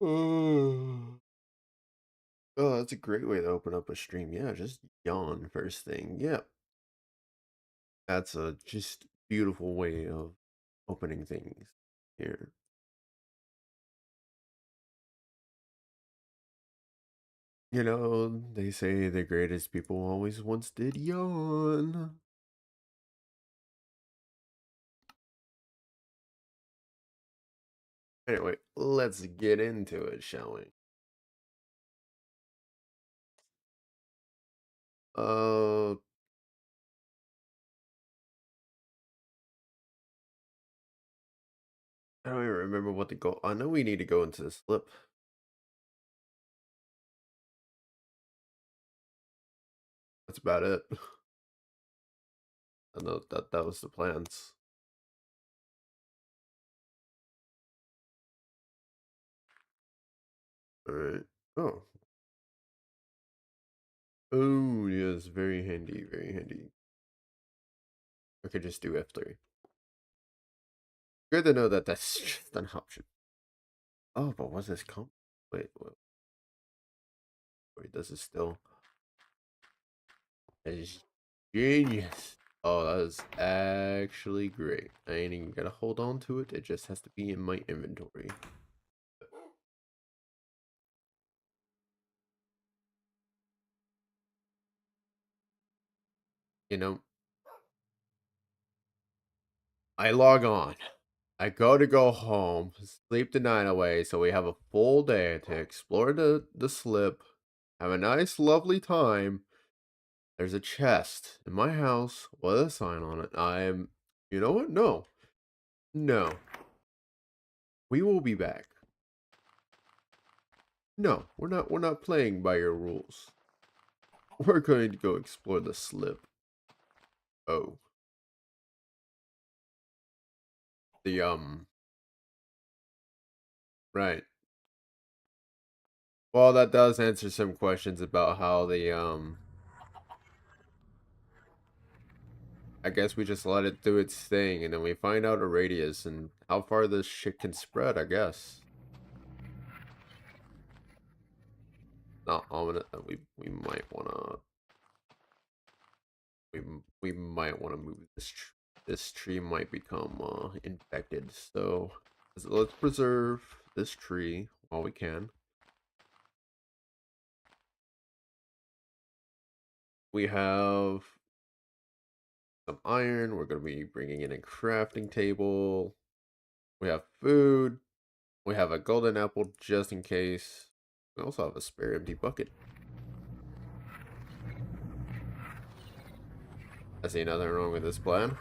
Oh, that's a great way to open up a stream. Yeah, just yawn first thing. Yeah, that's a just beautiful way of opening things here. You know, they say the greatest people always once did yawn. Anyway, let's get into it, shall we? Uh, I don't even remember what the goal. I know we need to go into the slip. That's about it. I know that was the plans. All right. Oh, oh yes, very handy, very handy. I could just do F3. Good to know that that's just an option. Oh, but what's this come? Wait, does it still? That is genius. Oh, that is actually great. I ain't even gotta hold on to it. It just has to be in my inventory. You know, I log on. I go home, sleep the night away, so we have a full day to explore the slip, have a nice, lovely time. There's a chest in my house with a sign on it. You know what? No, no, we will be back. No, we're not playing by your rules. We're going to go explore the slip. Oh, the right. Well, that does answer some questions about how I guess we just let it do its thing and then we find out a radius and how far this shit can spread, I guess. Not ominous. We might wanna we might wanna move this this tree might become infected. So let's preserve this tree while we can. We have some iron. We're gonna be bringing in a crafting table. We have food. We have a golden apple just in case. We also have a spare empty bucket. I see nothing wrong with this plan.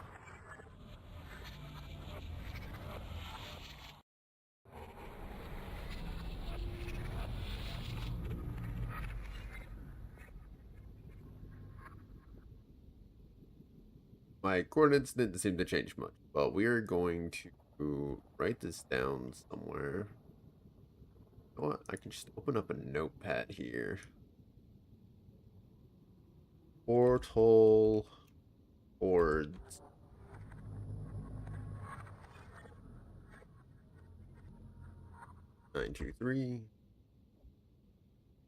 My coordinates didn't seem to change much, but we are going to write this down somewhere. You know what? I can just open up a notepad here. Portal boards. 923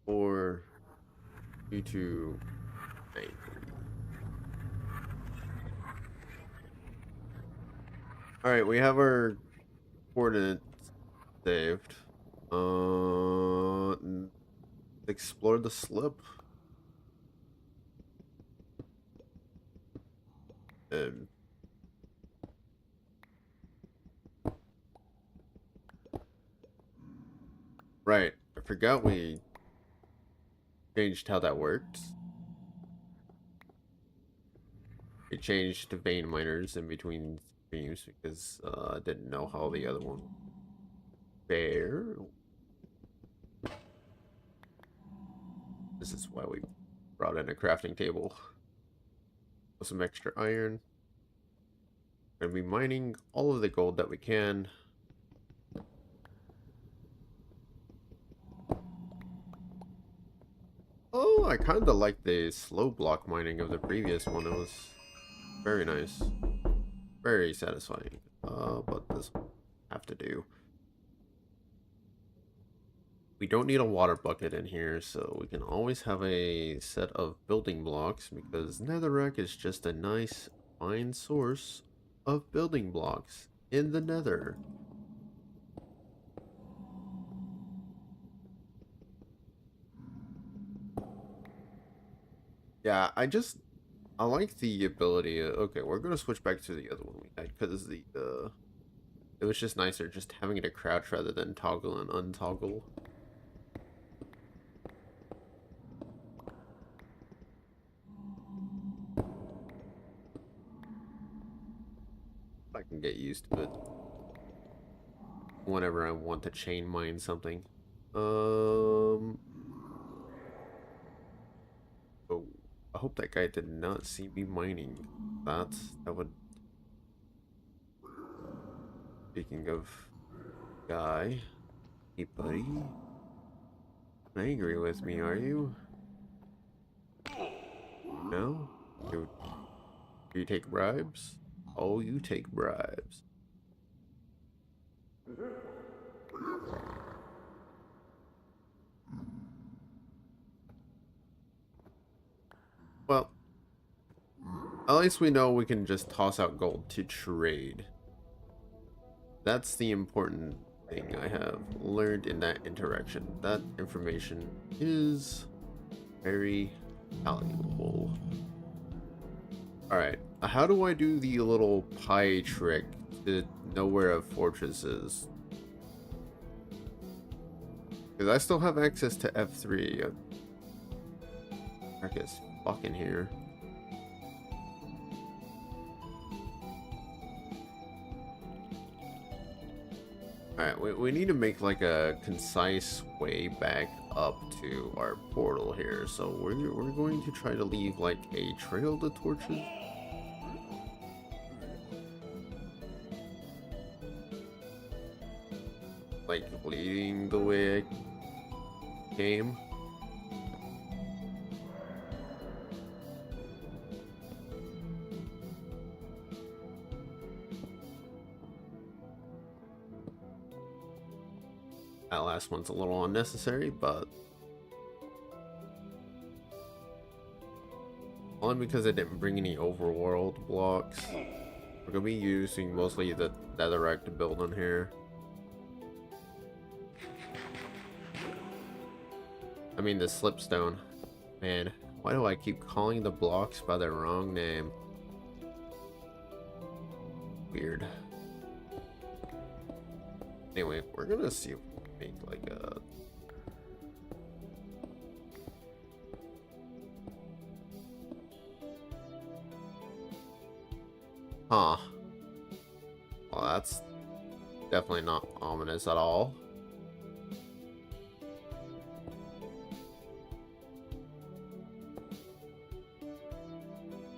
42293. All right, we have our coordinates saved. Uh, explore the slip. And right, I forgot we changed how that worked. We changed to vein miners in between streams because I didn't know how the other one fair. This is why we brought in a crafting table with some extra iron. Gonna be mining all of the gold that we can. Oh, I kind of like the slow block mining of the previous one. It was very nice, very satisfying. But this will have to do. We don't need a water bucket in here, so we can always have a set of building blocks because netherrack is just a nice, fine source of building blocks in the nether. Yeah, I like the ability. Okay, we're gonna switch back to the other one we had because it was just nicer just having it to crouch rather than toggle and untoggle. I can get used to it whenever I want to chain mine something. Um. Oh, I hope that guy did not see me mining. That would. Speaking of guy, hey buddy, angry with me, are you? No? Do, do you take bribes? Oh, you take bribes. Well, at least we know we can just toss out gold to trade. That's the important thing I have learned in that interaction. That information is very valuable. Alright, how do I do the little pie trick to know where a fortress is? Because I still have access to F3. Heck is fucking here. Alright, we need to make like a concise way back up to our portal here. So we're going to try to leave like a trail to torches. Like leading the way I came. That last one's a little unnecessary, but only because it didn't bring any overworld blocks. We're gonna be using mostly the netherrack to build on here. I mean the slipstone. Man, why do I keep calling the blocks by their wrong name? Weird. Anyway, we're gonna see if we can make like a... Huh. Well, that's definitely not ominous at all.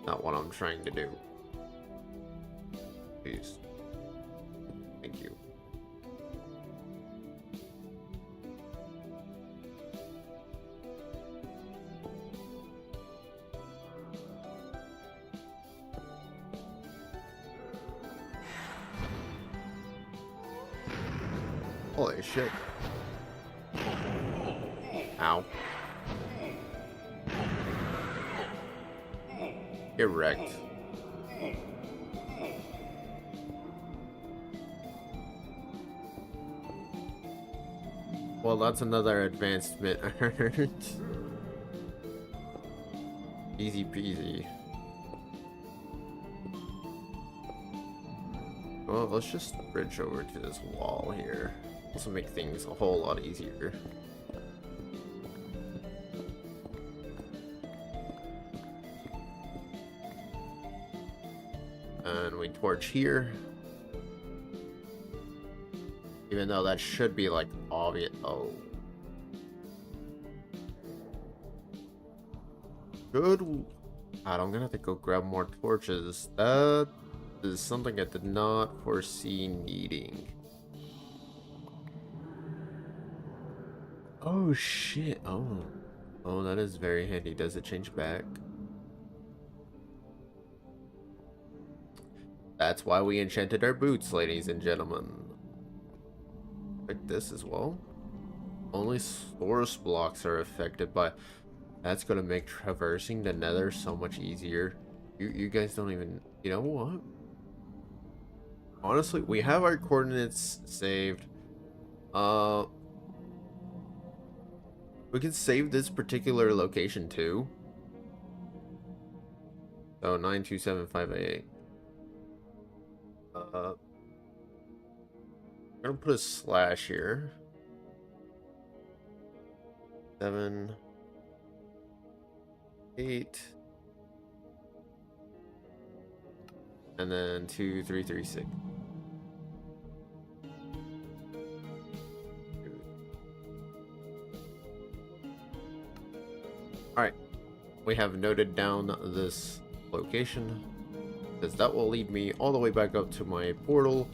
Not what I'm trying to do. Please. Thank you. Holy shit. Ow. Get wrecked. Well, that's another advancement earned. Easy peasy. Well, let's just bridge over to this wall here. This will make things a whole lot easier. And we torch here. Even though that should be like obvious. Oh. Good. God, I'm gonna have to go grab more torches. That is something I did not foresee needing. Oh shit. Oh. Oh, that is very handy. Does it change back? That's why we enchanted our boots, ladies and gentlemen. Like this as well. Only source blocks are affected, but that's gonna make traversing the nether so much easier. You guys don't even, you know what? Honestly, we have our coordinates saved. Uh, we can save this particular location too. So 927588. I'm gonna put a slash here. 7, 8, and then 2336. All right, we have noted down this location because that will lead me all the way back up to my portal,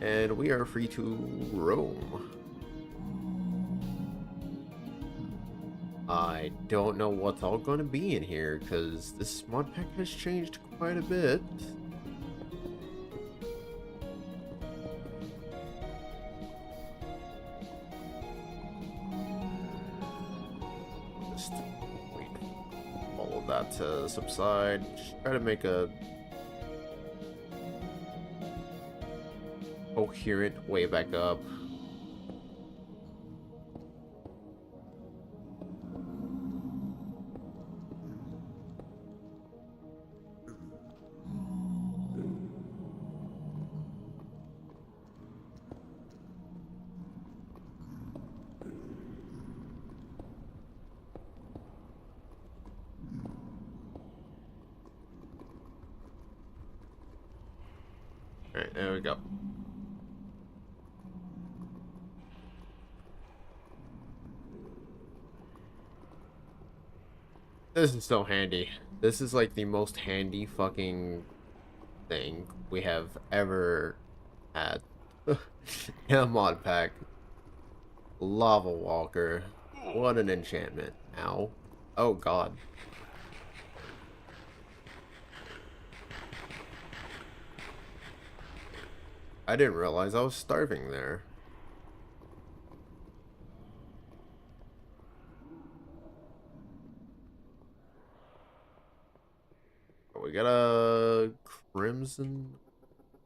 and we are free to roam. I don't know what's all going to be in here because this mod pack has changed quite a bit. Just wait for all of that to subside. Just try to make a coherent way back up. Alright, there we go. This is so handy. This is like the most handy fucking thing we have ever had. In a mod pack. Lava Walker. What an enchantment. Ow. Oh god. I didn't realize I was starving there. We got a Crimson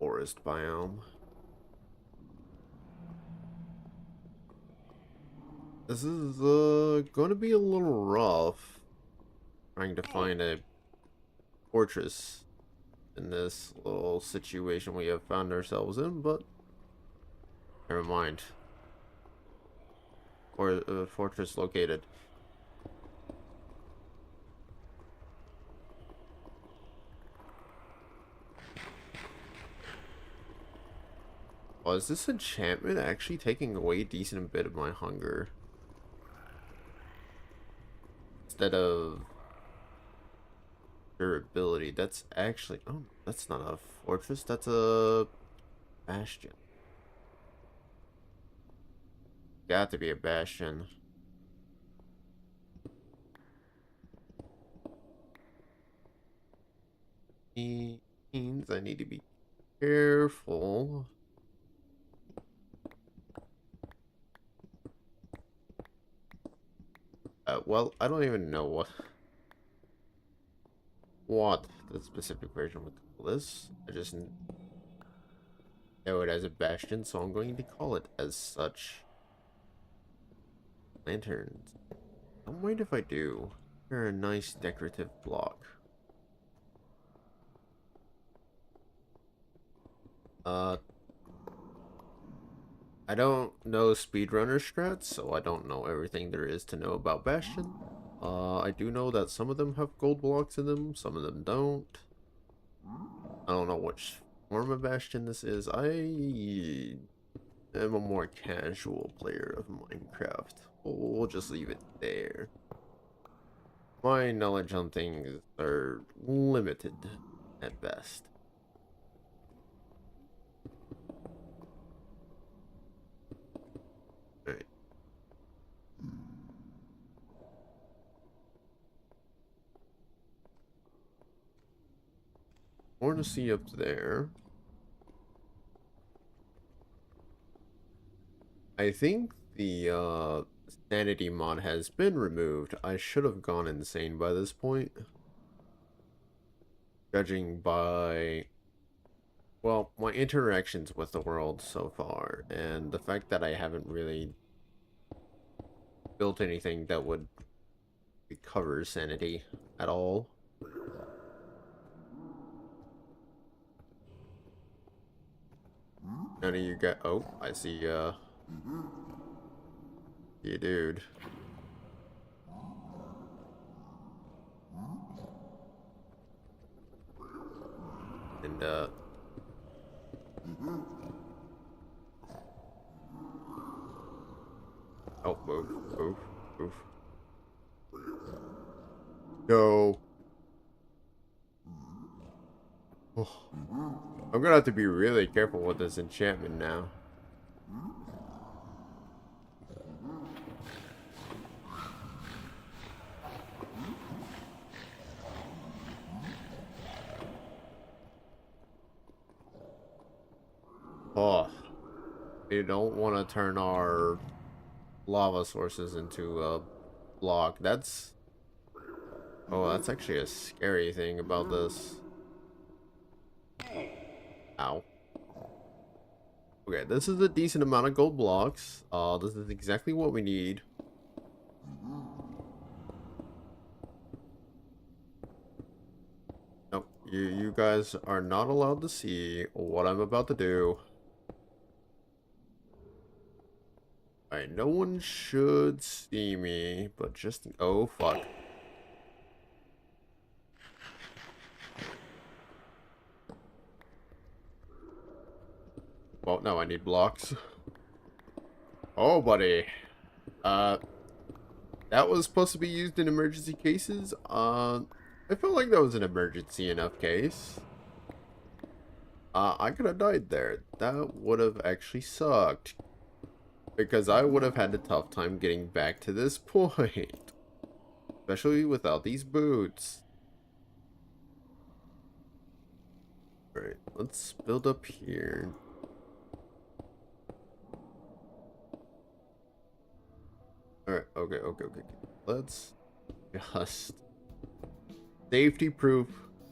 Forest biome. This is going to be a little rough trying to find a fortress in this little situation we have found ourselves in, but never mind. Or fortress located. Oh, is this enchantment actually taking away a decent bit of my hunger? Instead of durability, that's actually... Oh, that's not a fortress, that's a bastion. Got to be a bastion. Means I need to be careful. Well, I don't even know what the specific version would call this. I just know it as a bastion, so I'm going to call it as such. Lanterns. Don't mind if I do. They're a nice decorative block. I don't know speedrunner strats, so I don't know everything there is to know about Bastion. I do know that some of them have gold blocks in them, some of them don't. I don't know which form of Bastion this is. I am a more casual player of Minecraft. We'll just leave it there. My knowledge on things are limited at best. Alright. More to see up there. I think the sanity mod has been removed, I should have gone insane by this point. Judging by, well, my interactions with the world so far, and the fact that I haven't really built anything that would recover sanity at all. None of you got. Oh, I see. You dude. And oh, move, move, move. No. Oh. I'm gonna have to be really careful with this enchantment now. Oh, we don't want to turn our lava sources into a block. That's... Oh, that's actually a scary thing about this. Ow. Okay, this is a decent amount of gold blocks. This is exactly what we need. Nope, you guys are not allowed to see what I'm about to do. Alright, no one should see me, but just... Oh, fuck. Well, no, I need blocks. Oh, buddy. That was supposed to be used in emergency cases. I felt like that was an emergency enough case. I could have died there. That would have actually sucked. Because I would have had a tough time getting back to this point. Especially without these boots. Alright, let's build up here. Alright, okay. Let's just safety proof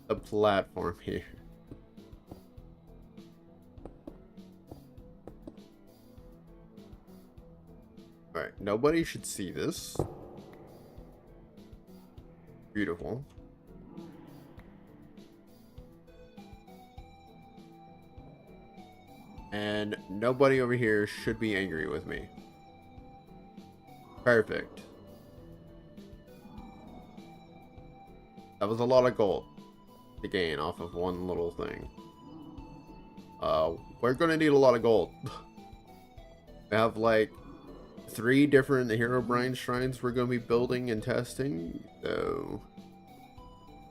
the platform here. Alright, nobody should see this. Beautiful. And nobody over here should be angry with me. Perfect. That was a lot of gold to gain off of one little thing. We're gonna need a lot of gold. We have like 3 different Herobrine shrines we're gonna be building and testing. So,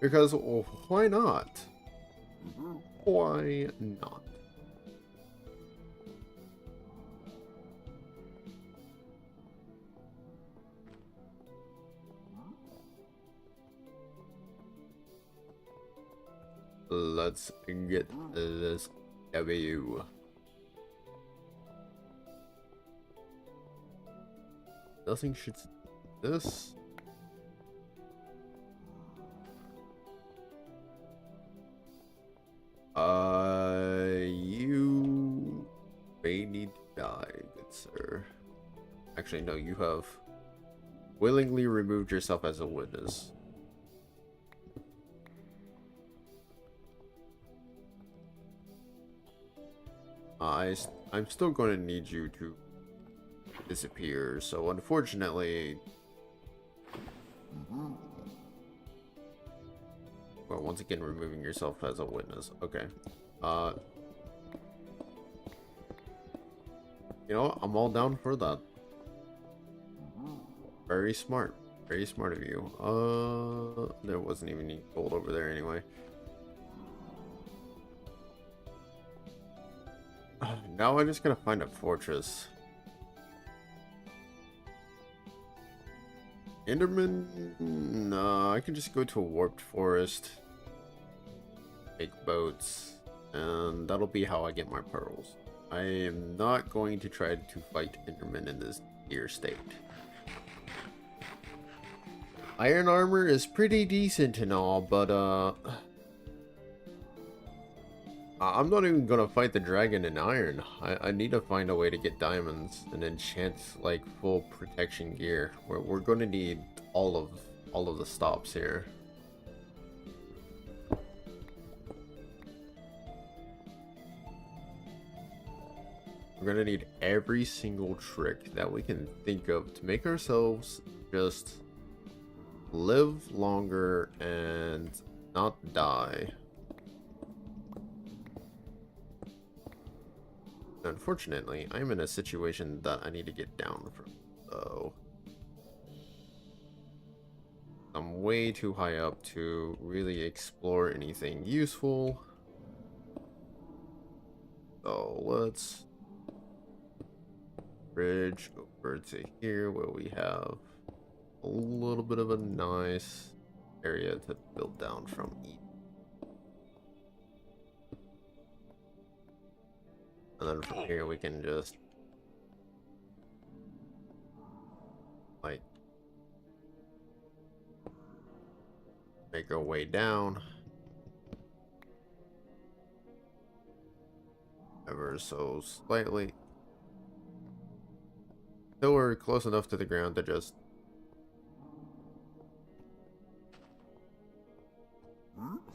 because well, why not? Why not? Let's get this W. Nothing should this. You may need to die, good sir. Actually, no, you have willingly removed yourself as a witness. I'm still going to need you to disappear, so unfortunately... Well, once again, removing yourself as a witness. Okay. You know what? I'm all down for that. Very smart. Very smart of you. There wasn't even any gold over there anyway. Now I'm just gonna find a fortress. Enderman? No, I can just go to a warped forest. Make boats. And that'll be how I get my pearls. I am not going to try to fight Enderman in this gear state. Iron armor is pretty decent and all, but I'm not even gonna fight the dragon in iron. I need to find a way to get diamonds and enchant like full protection gear. We're gonna need all of the stops here. We're gonna need every single trick that we can think of to make ourselves just live longer and not die. Unfortunately, I'm in a situation that I need to get down from, so I'm way too high up to really explore anything useful. So let's bridge over to here where we have a little bit of a nice area to build down from. And then from here we can just like make our way down ever so slightly till we're close enough to the ground to just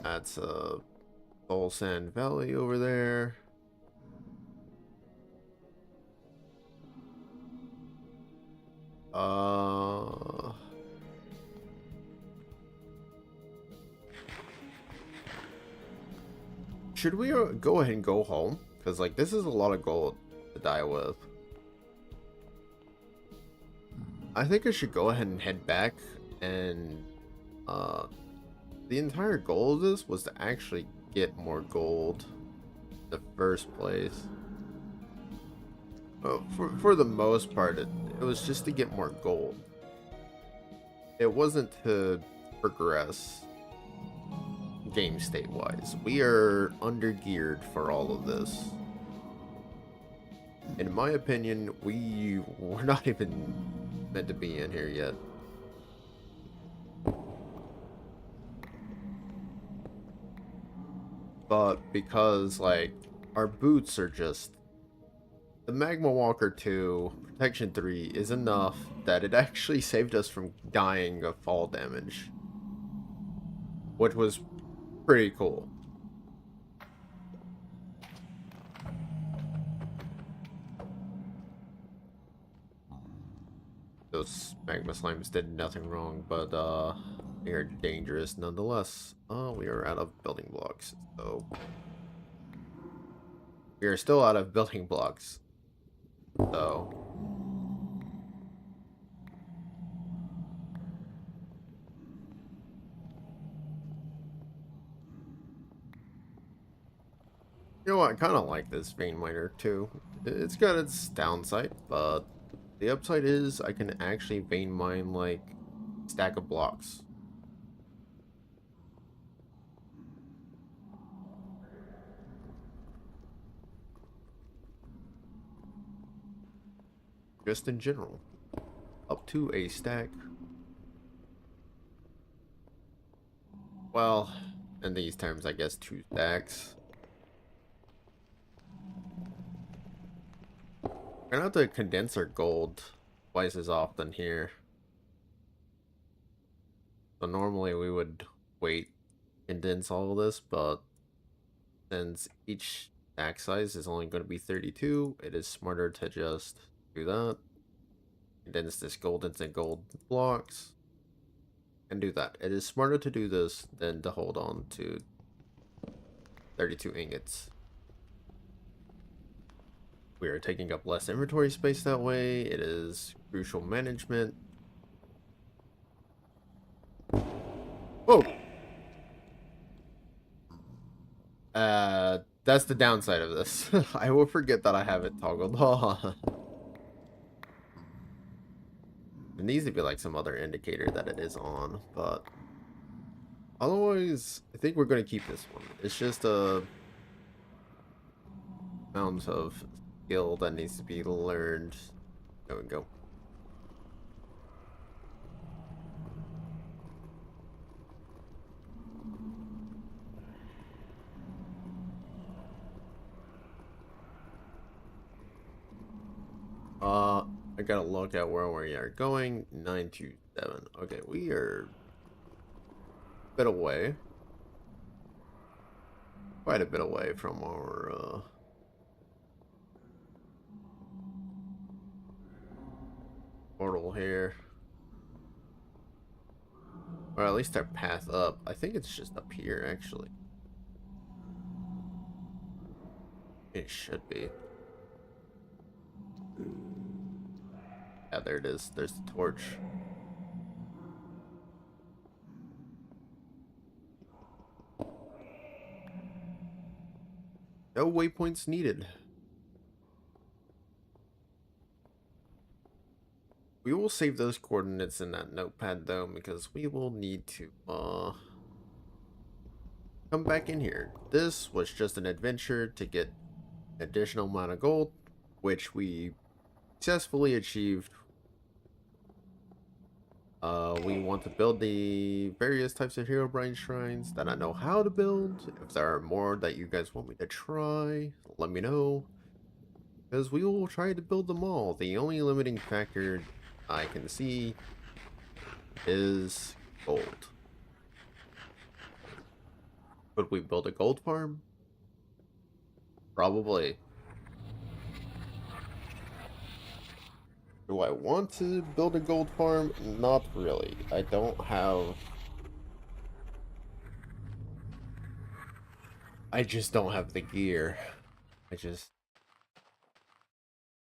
that's a Soul Sand Valley over there. Should we go ahead and go home? Because like this is a lot of gold to die with. I think I should go ahead and head back, and the entire goal of this was to actually get more gold in the first place. For the most part, it was just to get more gold. It wasn't to progress game state wise. We are under geared for all of this. In my opinion, we're not even meant to be in here yet. But because like our boots are just the Magma Walker 2 Protection 3 is enough that it actually saved us from dying of fall damage, which was pretty cool. Those magma slimes did nothing wrong, but they are dangerous nonetheless. We are out of building blocks, so we are still out of building blocks. So you know what? I kind of like this vein miner too. It's got its downside, but the upside is I can actually vein mine like a stack of blocks. Just in general, up to a stack. Well, in these terms, I guess 2 stacks. We're gonna have to condense our gold twice as often here. So normally we would wait, condense all of this, but since each stack size is only going to be 32, it is smarter to just do that. Condense this gold into gold blocks and do that. It is smarter to do this than to hold on to 32 ingots. We are taking up less inventory space that way. It is crucial management. Whoa! That's the downside of this. I will forget that I have it toggled on. It needs to be like some other indicator that it is on, but otherwise, I think we're going to keep this one. It's just a amount of skill that needs to be learned. There we go. I gotta look at where we are going. 927. Okay, we are a bit away. Quite a bit away from our, portal here. Or at least our path up. I think it's just up here, actually. It should be. Yeah, there it is. There's the torch. No waypoints needed. We will save those coordinates in that notepad though, because we will need to come back in here. This was just an adventure to get an additional amount of gold, which we successfully achieved. We want to build the various types of Herobrine shrines that I know how to build. If there are more that you guys want me to try, let me know. Because we will try to build them all. The only limiting factor I can see is gold. Could we build a gold farm? Probably. Do I want to build a gold farm? Not really. I don't have... I just don't have the gear. I just...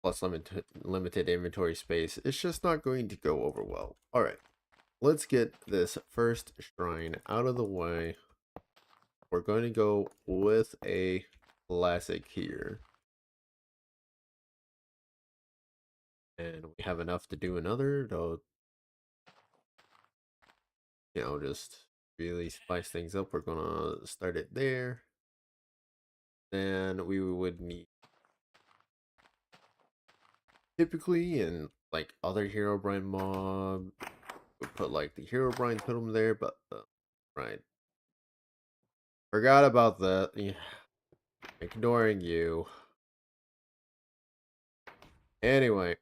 Plus limited inventory space. It's just not going to go over well. Alright. Let's get this first shrine out of the way. We're going to go with a classic here. And we have enough to do another, though, you know, just really spice things up. We're gonna start it there. Then we would need, typically in like other Herobrine mob, we put like the Herobrine totem there, but right. Forgot about that. Yeah. Ignoring you. Anyway.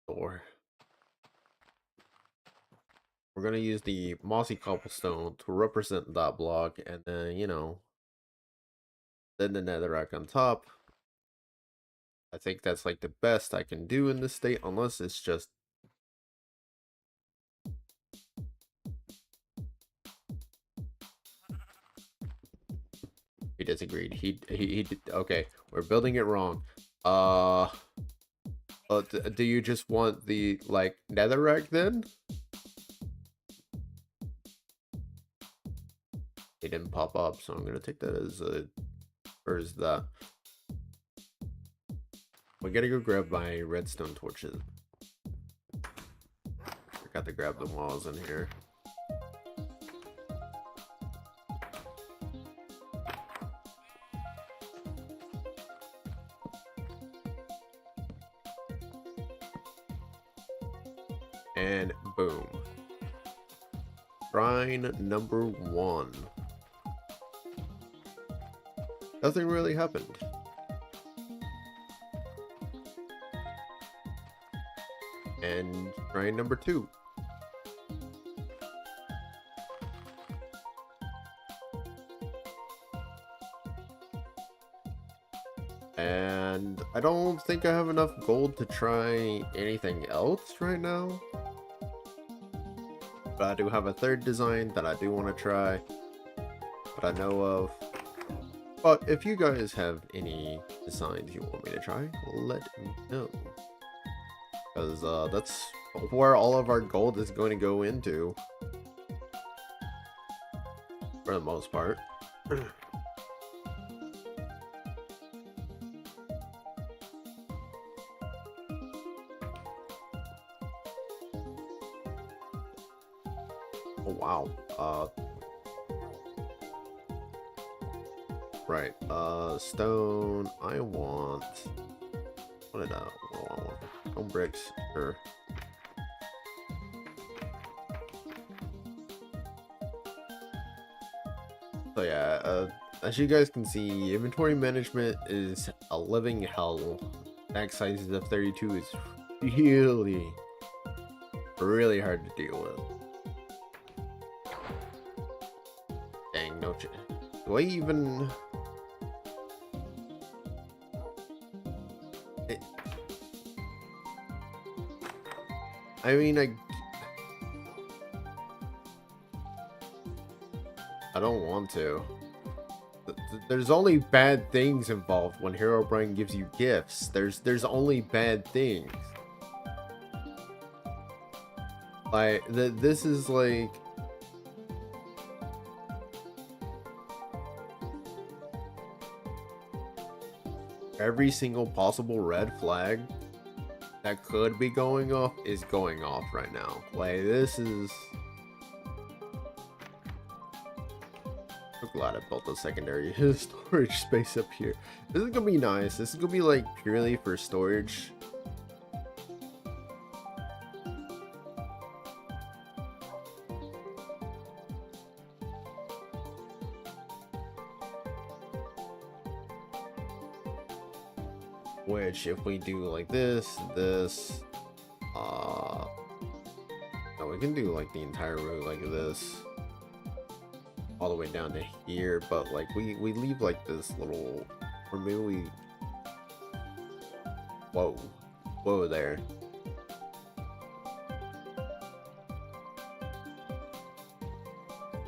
Door. We're gonna use the mossy cobblestone to represent that block, and then, you know, then the netherrack on top. I think that's like the best I can do in this state, unless it's just... He disagreed. He did. Okay, we're building it wrong. Do you just want the like netherrack then? It didn't pop up, so I'm gonna take that as a... Or is that? We gotta go grab my redstone torches. Forgot to grab them while I was in here. And boom. Shrine number 1. Nothing really happened. And shrine number 2. And I don't think I have enough gold to try anything else right now. But I do have a third design that I do want to try, that I know of. But if you guys have any designs you want me to try, let me know. Because that's where all of our gold is going to go into. For the most part. Oh, wow. Right. Stone. I want... What do I want? Stone bricks. Sure. So yeah, As you guys can see, inventory management is a living hell. Stack sizes of 32 is really hard to deal with. Dang, no ch- Do I even... I mean, I don't want to. There's only bad things involved when Herobrine gives you gifts. There's only bad things. Like this is like every single possible red flag that could be going off is going off right now. Like this is. I'm glad I built a secondary storage space up here. This is gonna be nice. This is gonna be like purely for storage. Which if we do like this, no, we can do like the entire route like this. All the way down to here, but like we leave like this little, or maybe we, whoa there.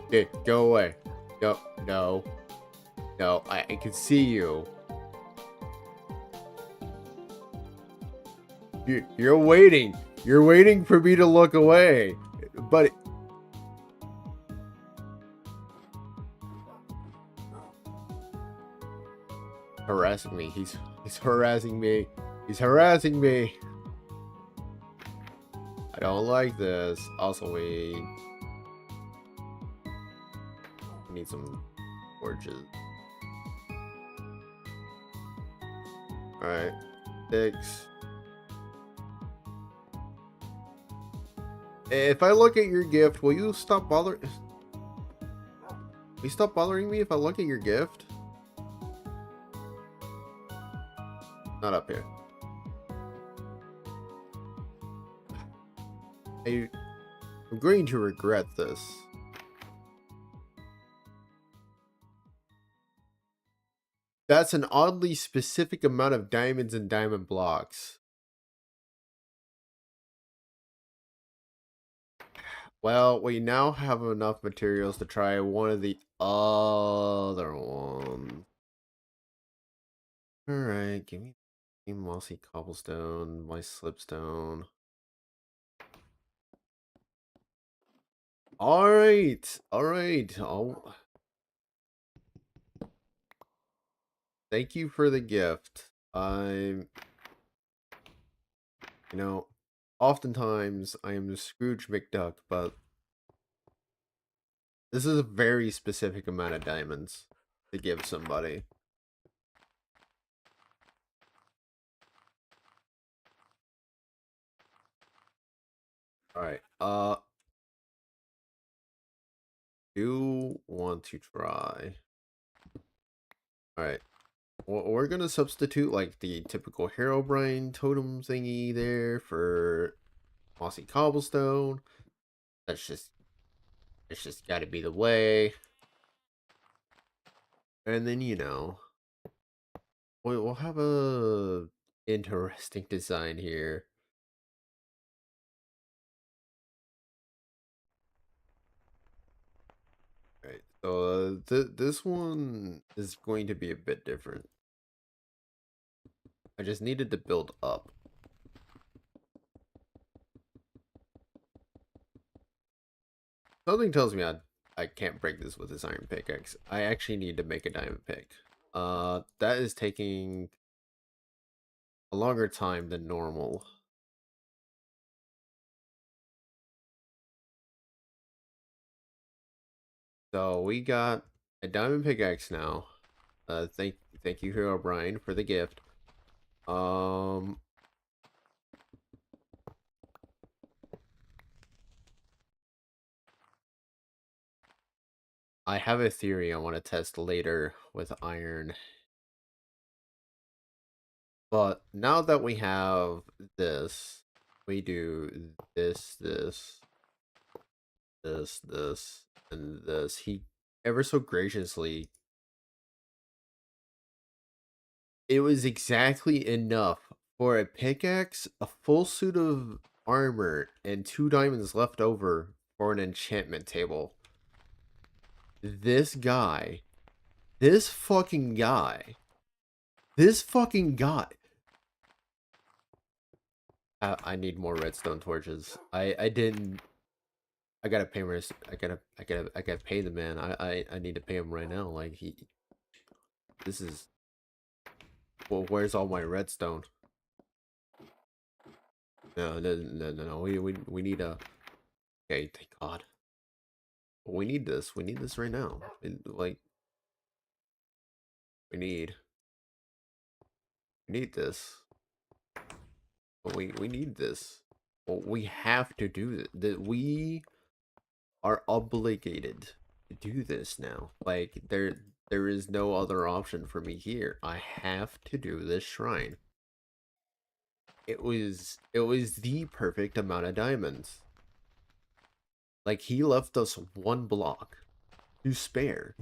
Okay, go away. No, I can see you. You're waiting. You're waiting for me to look away, but. Harassing me. He's harassing me. He's harassing me. I don't like this. Also, we need some torches. Alright. 6. If I look at your gift, will you stop bothering? Will you stop bothering me if I look at your gift? Not up here. I'm going to regret this. That's an oddly specific amount of diamonds and diamond blocks. Well, we now have enough materials to try one of the other ones. Alright, give me mossy cobblestone, my slipstone. Alright. Thank you for the gift. Oftentimes I am the Scrooge McDuck, but this is a very specific amount of diamonds to give somebody. Alright, do want to try. Alright. We're gonna substitute like the typical Herobrine totem thingy there for mossy cobblestone. It's just gotta be the way. And then we'll have a interesting design here. Right. So this one is going to be a bit different. I just needed to build up. Something tells me I can't break this with this iron pickaxe. I actually need to make a diamond pick. That is taking a longer time than normal. So we got a diamond pickaxe now. Thank you, Herobrine, for the gift. I have a theory I want to test later with iron. But now that we have this, we do this, and this. He ever so graciously, it was exactly enough for a pickaxe, a full suit of armor, and 2 diamonds left over for an enchantment table. This guy, this fucking guy, this fucking guy. I need more redstone torches. I didn't. I gotta pay my. I gotta pay the man. I need to pay him right now. Like he. This is. Well, where's all my redstone? No. We need a. Okay, thank God. We need this. We need this right now. Like we need. We need this. We need this. Well, we have to do it. That we are obligated to do this now. Like there is no other option for me here. I have to do this shrine. It was the perfect amount of diamonds. Like he left us 1 block to spare,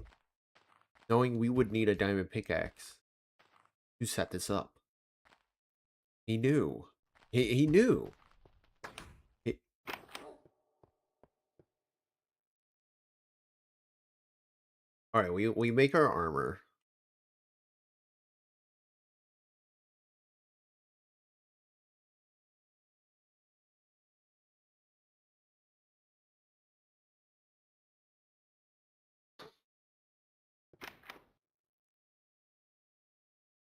knowing we would need a diamond pickaxe to set this up. He knew. He knew. He, all right, we make our armor.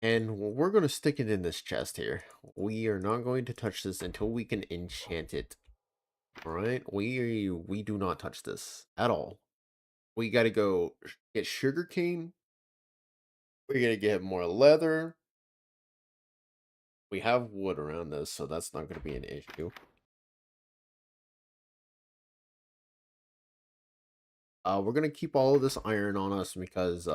And we're going to stick it in this chest here. We are not going to touch this until we can enchant it. Alright? We do not touch this at all. We got to go get sugarcane. We're going to get more leather. We have wood around this, so that's not going to be an issue. We're going to keep all of this iron on us because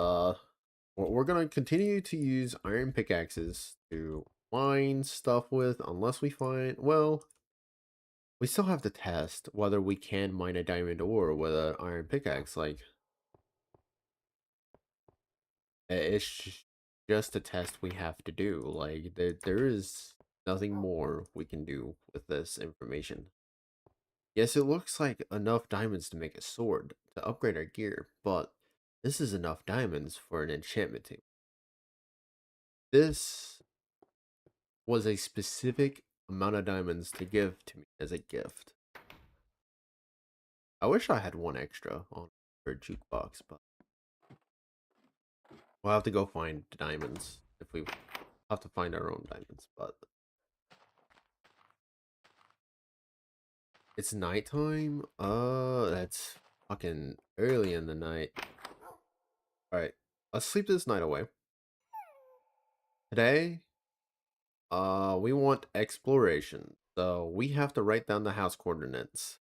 we're going to continue to use iron pickaxes to mine stuff with unless we find, well, we still have to test whether we can mine a diamond ore with an iron pickaxe. Like, it's just a test we have to do. Like, there is nothing more we can do with this information. Yes, it looks like enough diamonds to make a sword to upgrade our gear, but this is enough diamonds for an enchantment table. This was a specific amount of diamonds to give to me as a gift. I wish I had 1 extra on for a jukebox, but we'll have to go find diamonds if we have to find our own diamonds. But it's nighttime. That's fucking early in the night. All right, let's sleep this night away. Today, we want exploration, so we have to write down the house coordinates.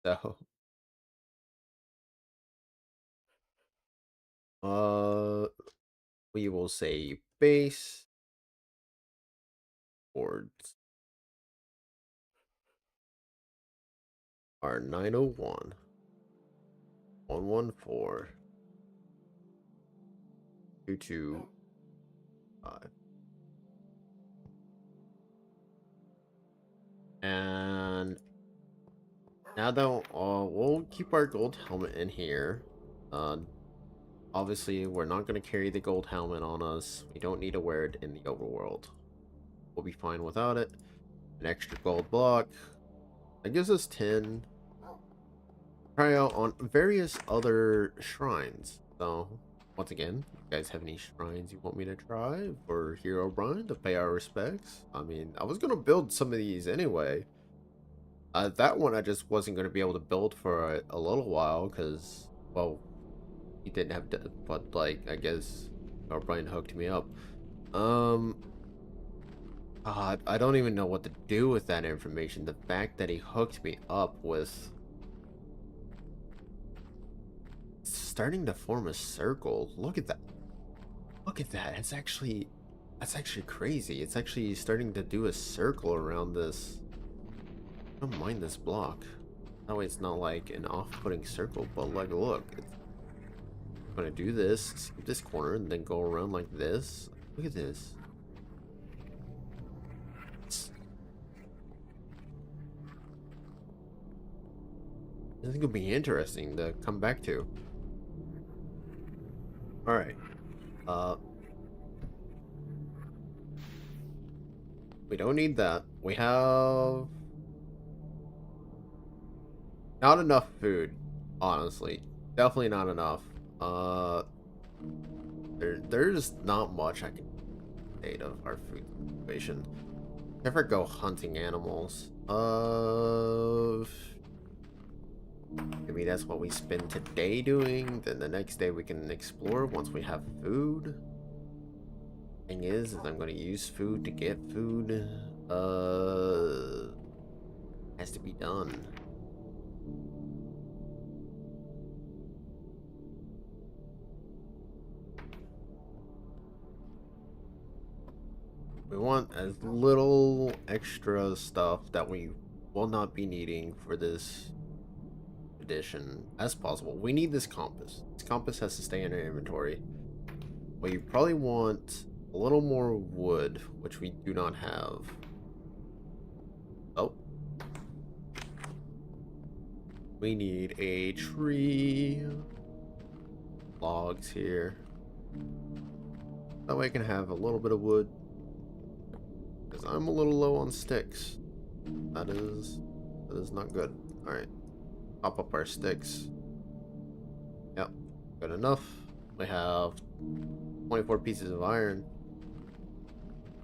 So, we will say base boards are 901, 114, 225. And now that we'll keep our gold helmet in here. Obviously, we're not going to carry the gold helmet on us. We don't need to wear it in the overworld. We'll be fine without it. An extra gold block. That gives us 10. Try out on various other shrines. So, once again, if you guys have any shrines you want me to try for Hero Brian to pay our respects? I mean, I was going to build some of these anyway. That one I just wasn't going to be able to build for a little while because, well, he didn't have to, but like, I guess Brian hooked me up. I don't even know what to do with that information. The fact that he hooked me up with starting to form a circle. Look at that. Look at that. That's actually crazy. It's actually starting to do a circle around this. I don't mind this block. That way it's not like an off-putting circle, but like, look, it's gonna do this, skip this corner, and then go around like this. Look at this. I think it'll be interesting to come back to. Alright. We don't need that. We have not enough food, honestly. Definitely not enough. There's not much I can state of our food situation. Never go hunting animals. Maybe that's what we spend today doing. Then the next day we can explore once we have food. Thing is I'm gonna use food to get food. Has to be done. We want as little extra stuff that we will not be needing for this edition as possible. We need this compass. This compass has to stay in our inventory. We probably want a little more wood, which we do not have. Oh. We need a tree. Logs here. That way I can have a little bit of wood. Because I'm a little low on sticks. That is not good. Alright. Pop up our sticks. Yep. Good enough. We have 24 pieces of iron.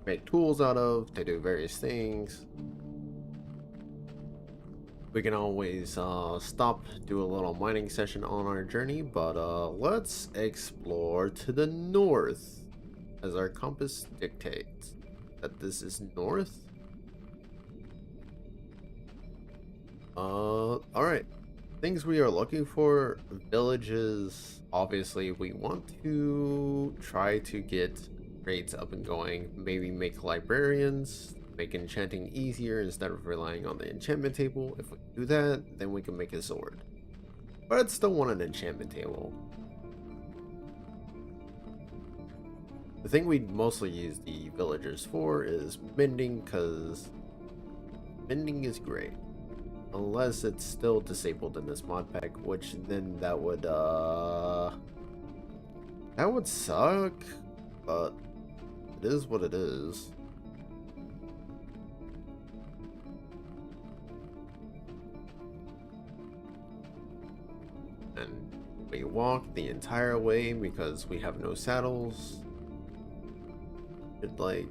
Make tools out of to do various things. We can always stop, do a little mining session on our journey, but let's explore to the north, as our compass dictates that this is north. Alright. Things we are looking for: villages. Obviously, we want to try to get raids up and going. Maybe make librarians, make enchanting easier instead of relying on the enchantment table. If we do that, then we can make a sword. But I'd still want an enchantment table. The thing we mostly use the villagers for is mending, because mending is great. Unless it's still disabled in this mod pack, which then that would suck, but it is what it is. And we walk the entire way because we have no saddles. Like,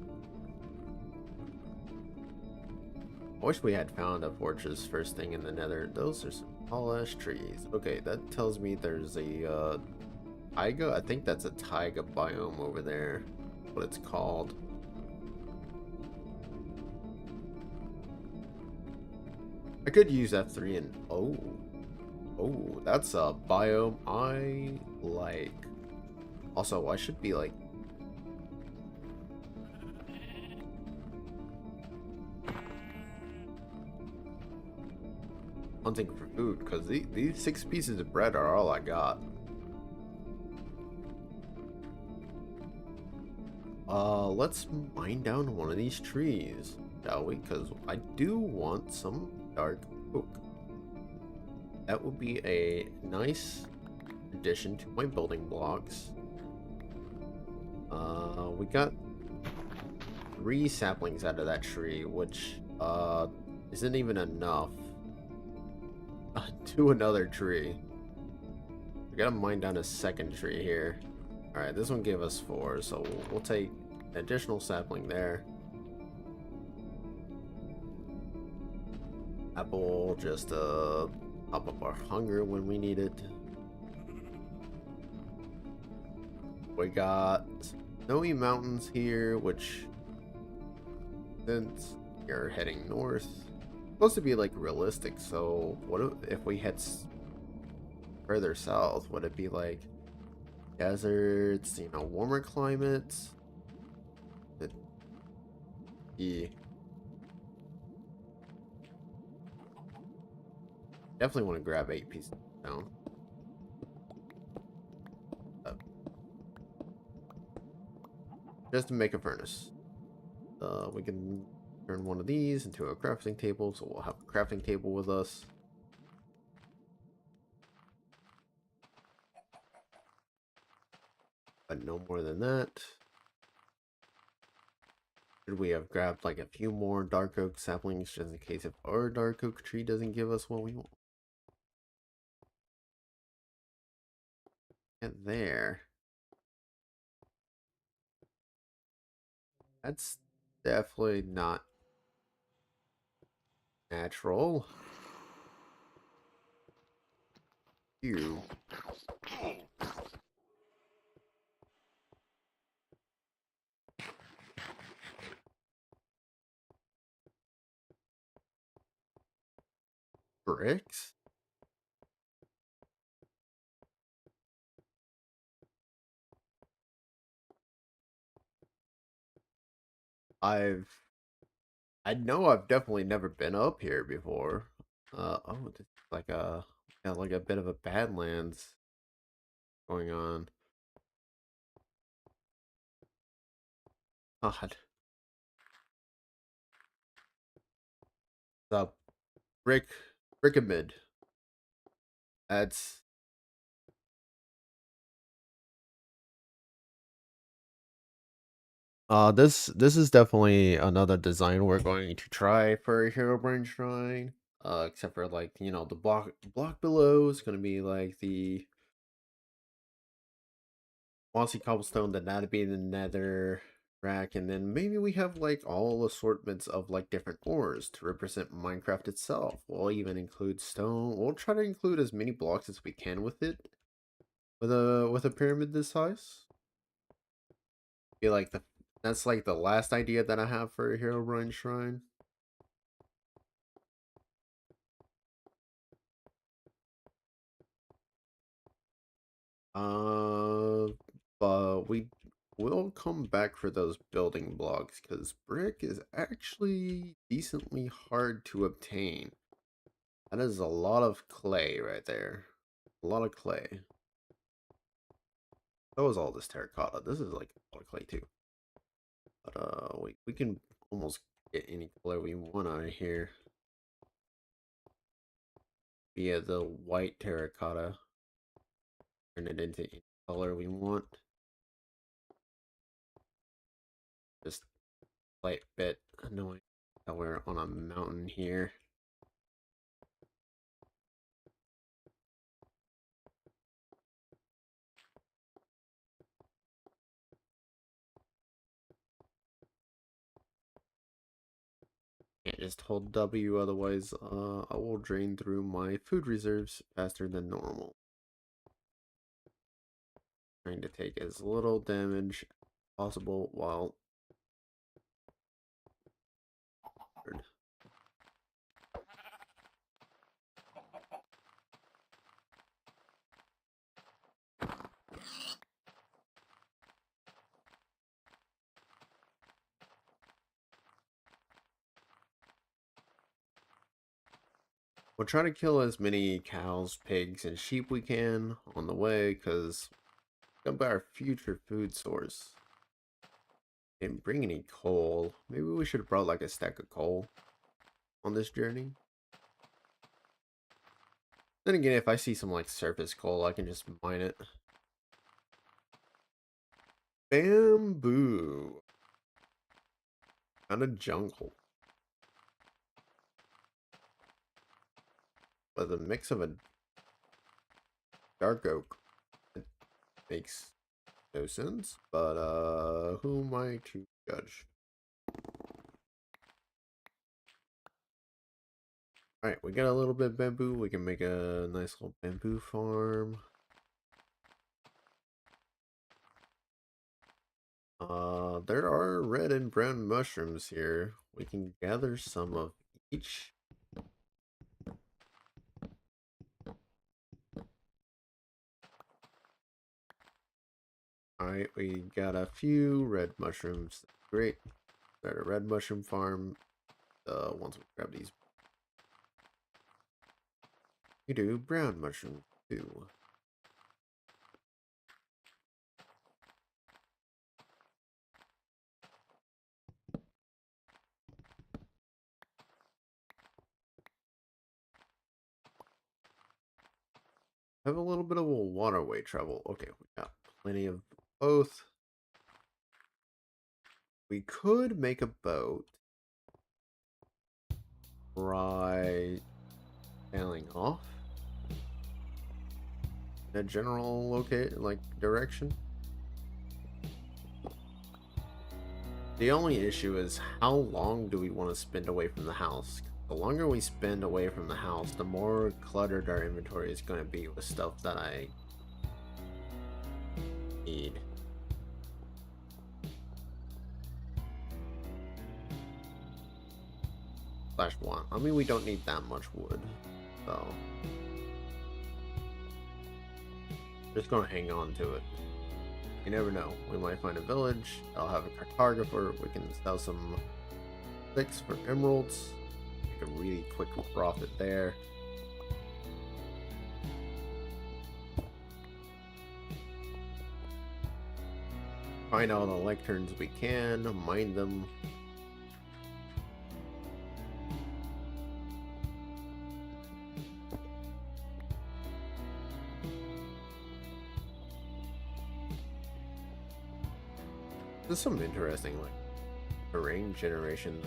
I wish we had found a fortress first thing in the nether. Those are some tall ass trees. Okay, that tells me there's a taiga. I think that's a taiga biome over there. What it's called. I could use F3 and oh, that's a biome I like. Also, I should be like hunting for food, because these 6 pieces of bread are all I got. Let's mine down one of these trees, shall we? Because I do want some dark oak. That would be a nice addition to my building blocks. We got 3 saplings out of that tree, which isn't even enough to another tree. We gotta mine down a second tree here. Alright, this one gave us 4, so we'll take an additional sapling there. Apple, just to pop up our hunger when we need it. We got snowy mountains here, which, since you're heading north, supposed to be like realistic. So what if we head further south? Would it be like deserts, you know, warmer climates. The, the definitely want to grab 8 pieces down. Uh, just to make a furnace. We can turn one of these into a crafting table, so we'll have a crafting table with us. But no more than that. Should we have grabbed like a few more dark oak saplings just in case if our dark oak tree doesn't give us what we want? Get there. That's definitely not natural. You bricks? I've I know I've definitely never been up here before. Oh, it's like a yeah, like a bit of a Badlands going on. God, the brick brickamid. That's this is definitely another design we're going to try for Herobrine Shrine. Except for like, you know, the block below is gonna be like the mossy cobblestone, then that'd be the nether rack, and then maybe we have like all assortments of like different ores to represent Minecraft itself. We'll even include stone. We'll try to include as many blocks as we can with it. With a pyramid this size. Be like the that's like the last idea that I have for a Herobrine Shrine. Uh, but we will come back for those building blocks because brick is actually decently hard to obtain. That is a lot of clay right there. A lot of clay. So is all this terracotta. This is like a lot of clay too. But we can almost get any color we want out of here via the white terracotta. Turn it into any color we want. Just slight bit annoying that we're on a mountain here. Can't just hold W, otherwise I will drain through my food reserves faster than normal. Trying to take as little damage as possible while we'll try to kill as many cows, pigs, and sheep we can on the way, because it's gonna be our future food source. Didn't bring any coal. Maybe we should have brought like a stack of coal on this journey. Then again, if I see some like surface coal, I can just mine it. Bamboo. Kind of jungle. With a mix of a dark oak. It makes no sense, but who am I to judge? Alright, we got a little bit of bamboo. We can make a nice little bamboo farm. There are red and brown mushrooms here. We can gather some of each. Alright, we got a few red mushrooms. Great. Got a red mushroom farm. Once we grab these, we do brown mushroom too. Have a little bit of a waterway trouble. Okay, we got plenty of both. We could make a boat. Try sailing off in a general direction. The only issue is how long do we want to spend away from the house? The longer we spend away from the house, the more cluttered our inventory is going to be with stuff that I need. /1. I mean, we don't need that much wood, so just gonna hang on to it. You never know. We might find a village. I'll have a cartographer. We can sell some sticks for emeralds. Make a really quick profit there. Find all the lecterns we can. Mine them. There's some interesting terrain generation.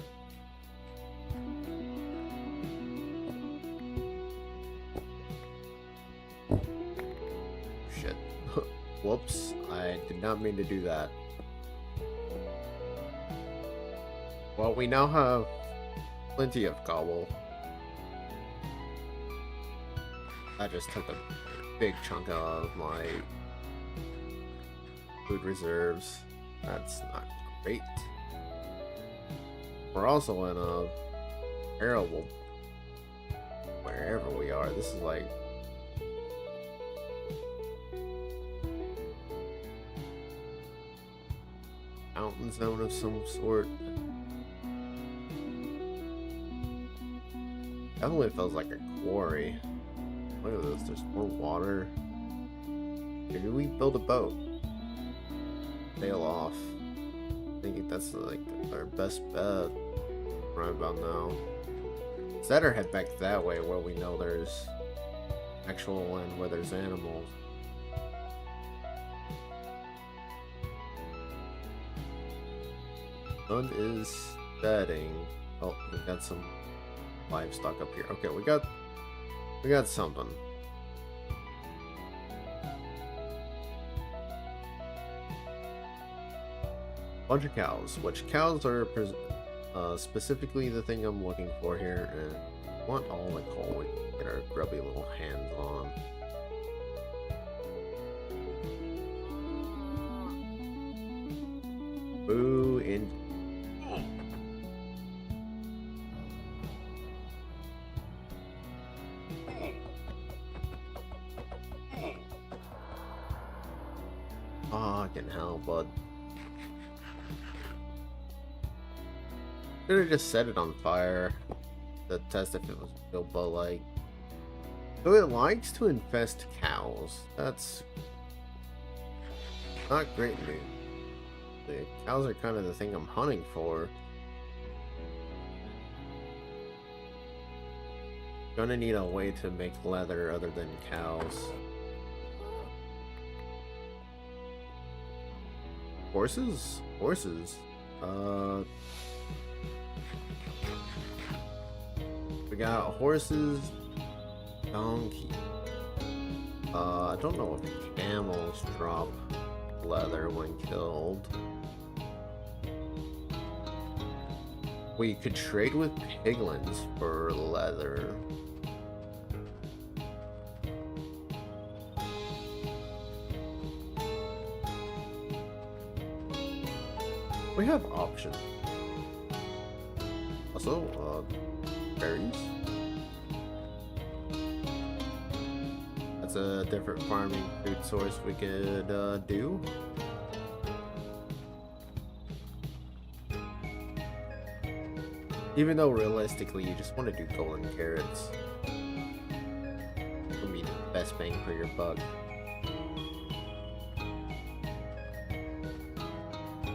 Shit. Whoops, I did not mean to do that. Well, we now have plenty of cobble. I just took a big chunk out of my food reserves. That's not great. We're also in a terrible wherever we are. This is like mountain zone of some sort. Definitely feels like a quarry. Look at this, there's more water. Maybe we build a boat. Sail off. I think that's like our best bet right about now. Instead, or head back that way where we know there's actual land where there's animals. Sun is setting. Oh, we got some livestock up here. Okay, we got something. Bunch of cows, which cows are specifically the thing I'm looking for here, and I want all the coal we can get our grubby little hands on. Boo in. Fucking hell, bud. Could have just set it on fire to test if it was Bilbo-like. So it likes to infest cows. That's not great news. The cows are kind of the thing I'm hunting for. Gonna need a way to make leather other than cows. Horses? Horses? We got horses, donkey. I don't know if camels drop leather when killed. We could trade with piglins for leather. We have options. Also, berries. That's a different farming food source we could do. Even though realistically you just want to do golden carrots. It'll be the best bang for your buck.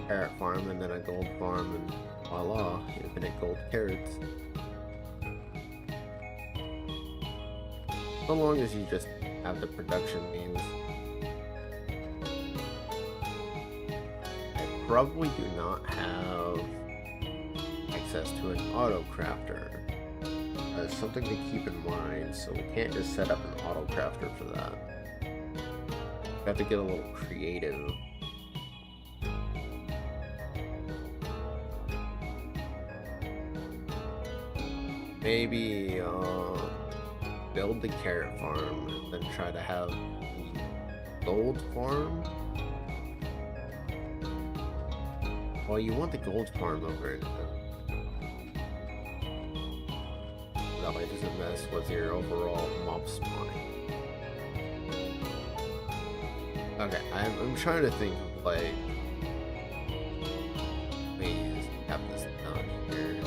Carrot farm and then a gold farm and voila, infinite gold carrots. So long as you just have the production means. I probably do not have access to an auto crafter. That's something to keep in mind, so we can't just set up an auto crafter for that. We have to get a little creative. Maybe build the carrot farm and then try to have the gold farm. Well, you want the gold farm over it. That way it doesn't mess with your overall mob spawning. Okay, I'm trying to think of like ways to have this done here.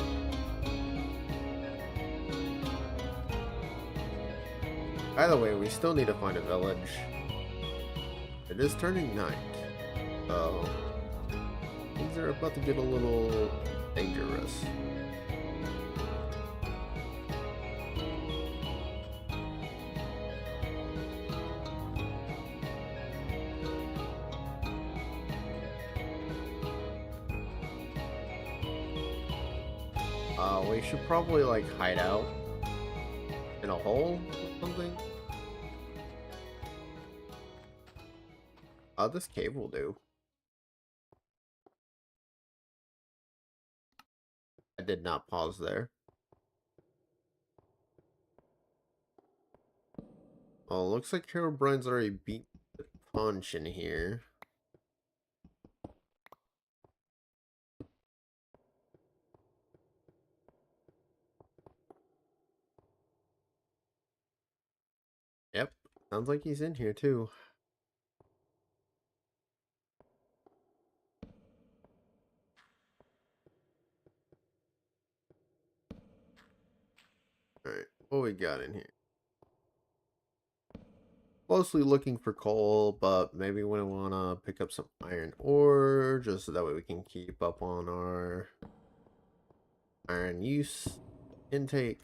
By the way, we still need to find a village. It is turning night, so things are about to get a little dangerous. We should probably like hide out in a hole or something. This cave will do. I did not pause there. Oh, looks like Herobrine's already beat the punch in here. Yep, sounds like he's in here too. Alright, what we got in here? Mostly looking for coal, but maybe we want to pick up some iron ore, just so that way we can keep up on our iron use intake.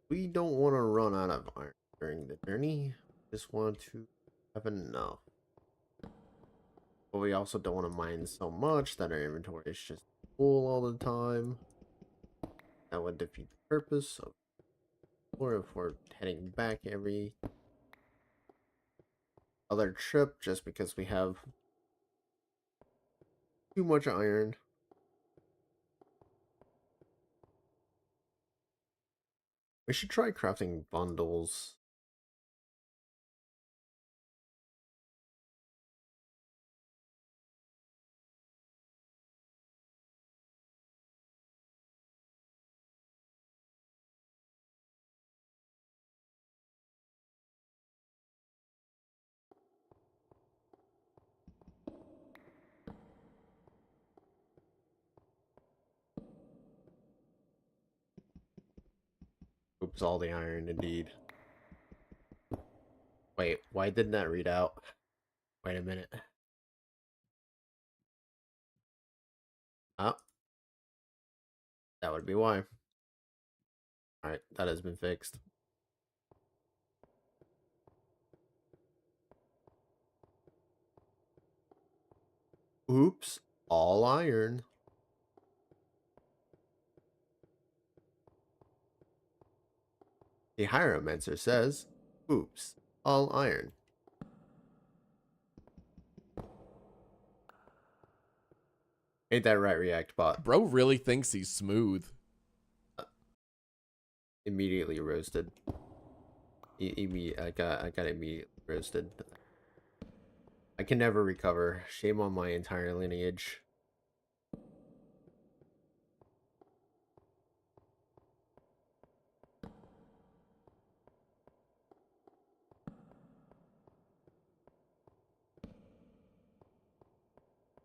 We don't want to run out of iron during the journey. Just want to have enough. But we also don't want to mine so much that our inventory is just full all the time. That would defeat the purpose of, or if we're heading back every other trip just because we have too much iron. We should try crafting bundles. Oops, all the iron indeed. Wait, why didn't that read out? Wait a minute. Oh, that would be why. Alright, that has been fixed. Oops, all iron. The hieromancer says, oops, all iron. Ain't that right, reactbot? Bro really thinks he's smooth. Immediately roasted. I got immediately roasted. I can never recover. Shame on my entire lineage.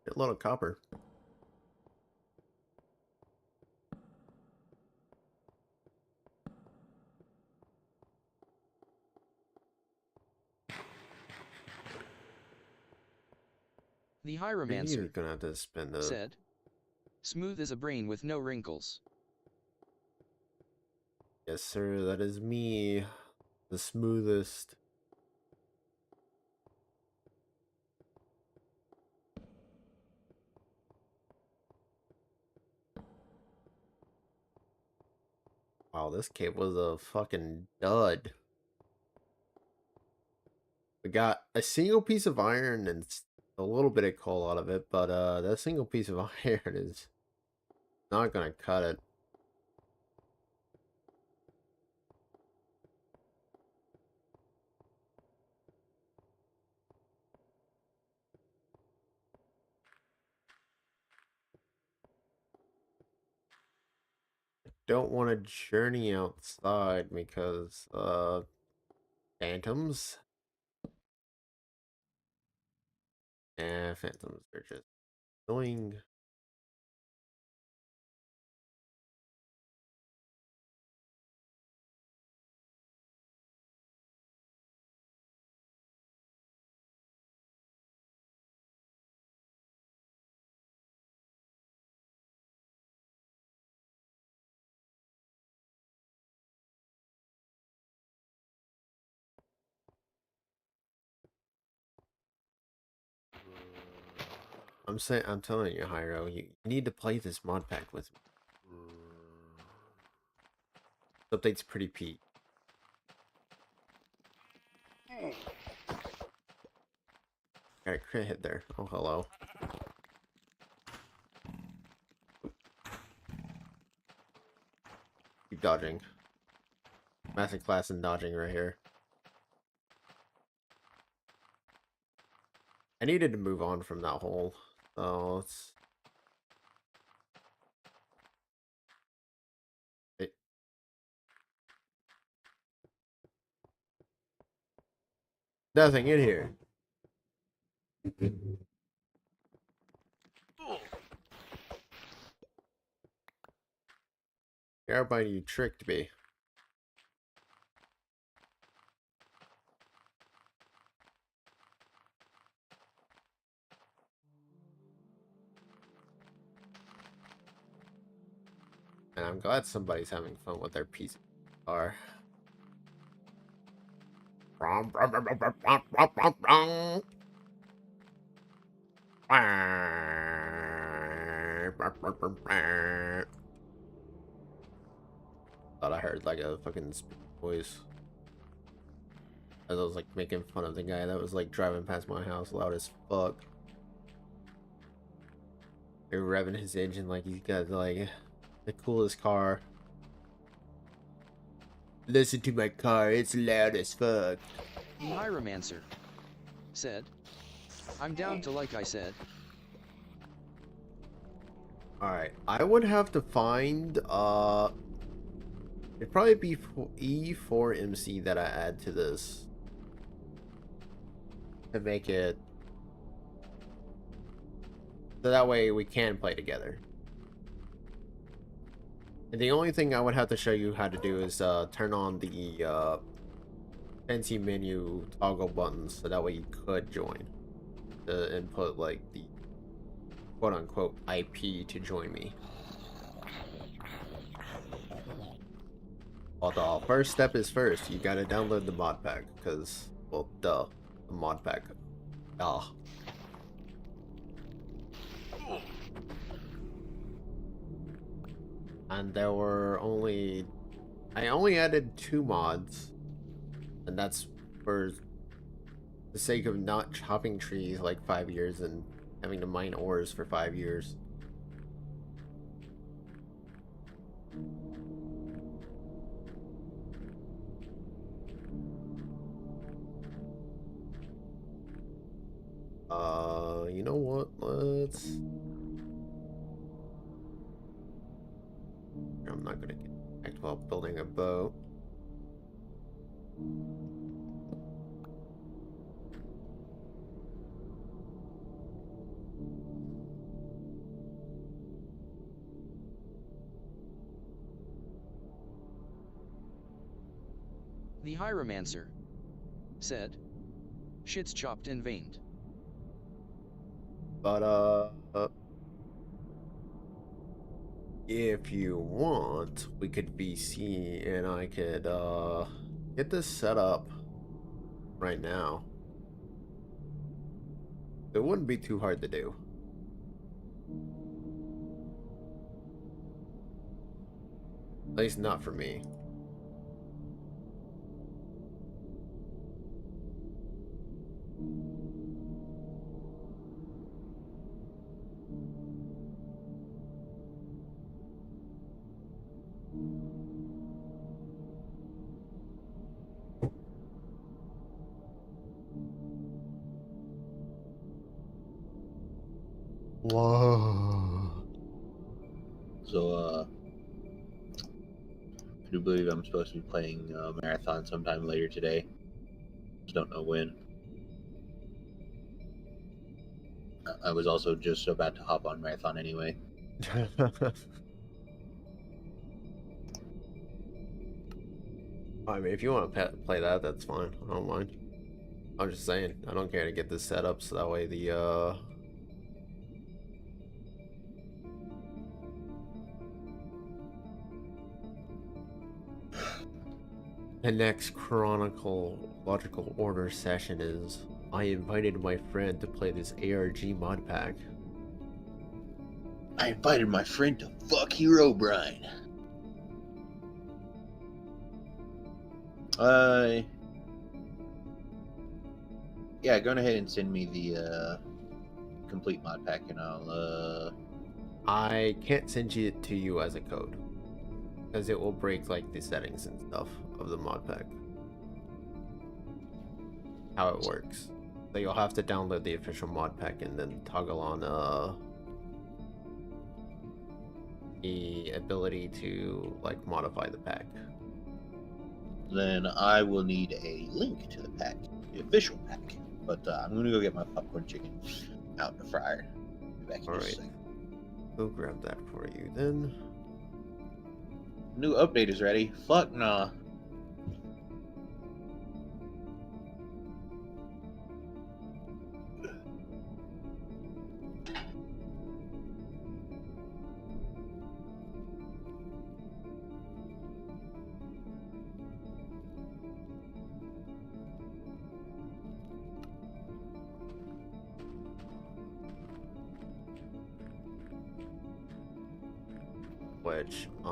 Get a lot of copper. The You're Hieromancer gonna have to spend a... said, "Smooth as a brain with no wrinkles." Yes, sir, that is me. The smoothest. Wow, this cave was a fucking dud. We got a single piece of iron and a little bit of coal out of it, but that single piece of iron is not gonna cut it. Don't want to journey outside because phantoms. Phantoms are just annoying. I'm telling you, Hyro, you need to play this mod pack with me. This update's pretty peak. Got a crit hit there. Oh, hello. Keep dodging. Massive class and dodging right here. I needed to move on from that hole. So it's... Nothing in here. Everybody, you tricked me. And I'm glad somebody's having fun with their piece of car. Thought I heard like a fucking voice as I was like making fun of the guy that was like driving past my house loud as fuck. They're revving his engine like he's got like the coolest car. Listen to my car, it's loud as fuck. The Hieromancer said, "I'm down to like I said." Alright, I would have to find it'd probably be E4MC that I add to this to make it so that way we can play together. And the only thing I would have to show you how to do is turn on the fancy menu toggle buttons so that way you could join. To input like the quote unquote IP to join me. Well, the first step is first. You gotta download the mod pack because, well, duh, the mod pack. Ah. And there were only... I only added 2 mods. And that's for the sake of not chopping trees like 5 years and having to mine ores for 5 years. You know what? Let's... I'm not gonna get act while building a boat. The Hieromancer said, shit's chopped and veined. But if you want, we could VC and I could get this set up right now. It wouldn't be too hard to do. At least not for me. Whoa. So, I do believe I'm supposed to be playing Marathon sometime later today. Just don't know when. I was also just about to hop on Marathon anyway. I mean, if you want to play that, that's fine. I don't mind. I'm just saying, I don't care to get this set up so that way the next chronological order session is I invited my friend to play this ARG mod pack. I invited my friend to fuck Herobrine. Yeah, go ahead and send me the complete mod pack, and I'll I can't send it to you as a code because it will break like the settings and stuff of the mod pack. How it works. So you'll have to download the official mod pack and then toggle on the ability to like modify the pack. then I will need a link to the pack, the official pack. But I'm gonna go get my popcorn chicken out in the fryer. Be back in All just a right. second. We'll grab that for you then. New update is ready. Fuck nah. Which I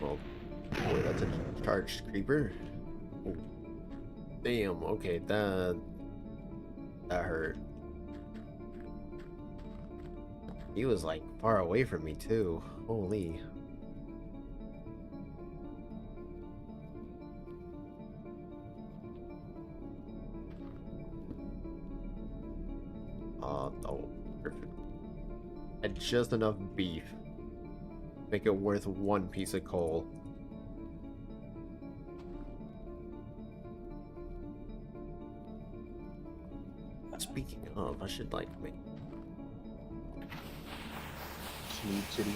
well, boy, that's a charged creeper. Oh, damn. Okay, that hurt. He was like far away from me too. Holy. Oh, perfect. Had just enough beef. Make it worth one piece of coal. Speaking of, I should like make Smooth Obsidian.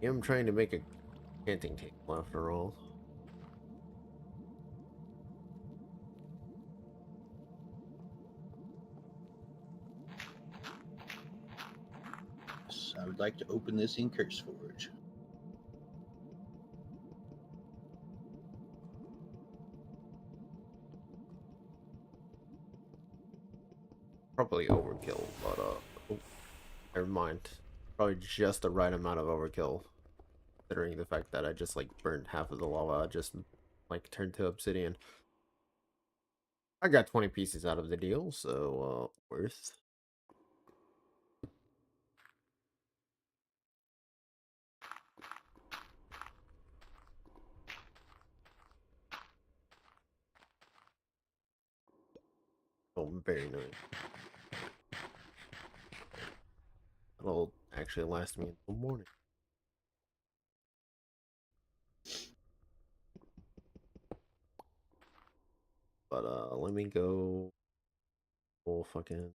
I'm trying to make a canting table after all. I would like to open this in Curse Forge. Probably overkill, but oh, never mind. Probably just the right amount of overkill, considering the fact that I just like burned half of the lava. I just like turned to obsidian. I got 20 pieces out of the deal, so worth. Oh, very nice. That'll actually last me until morning. But let me go. Oh, fucking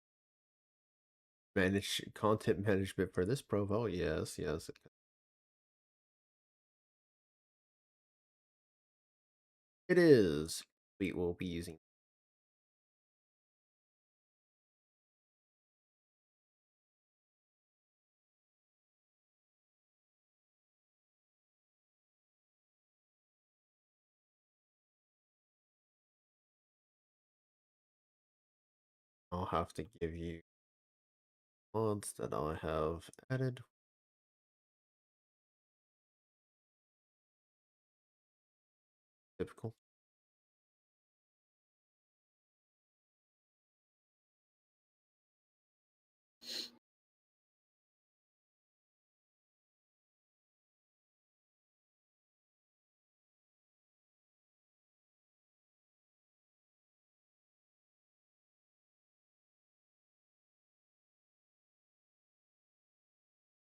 manage content management for this profile. Yes, yes. It is. We will be using. I'll have to give you mods that I have added. Typical.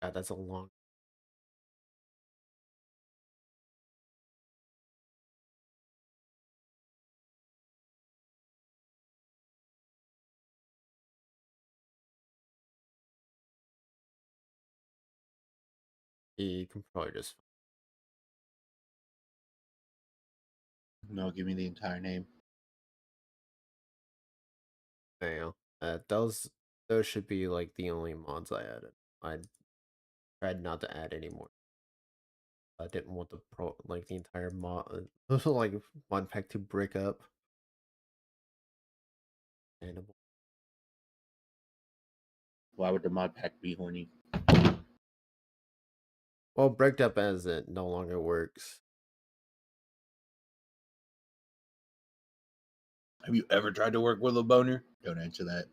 Yeah, that's a long. You can probably just. No, give me the entire name. Fail. Those should be like the only mods I added. I tried not to add any more. I didn't want the entire mod like mod pack to break up. And Why would the mod pack be horny? well, breaked up as it no longer works. Have you ever tried to work with a boner? Don't answer that.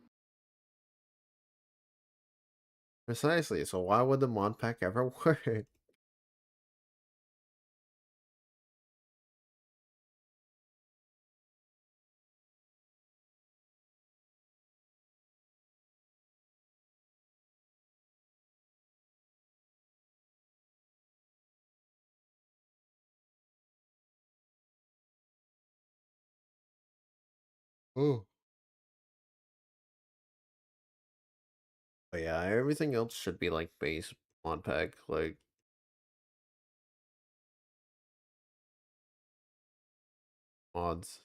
Precisely. So why would the mod pack ever work? Oh. But yeah, everything else should be like base mod pack, like mods.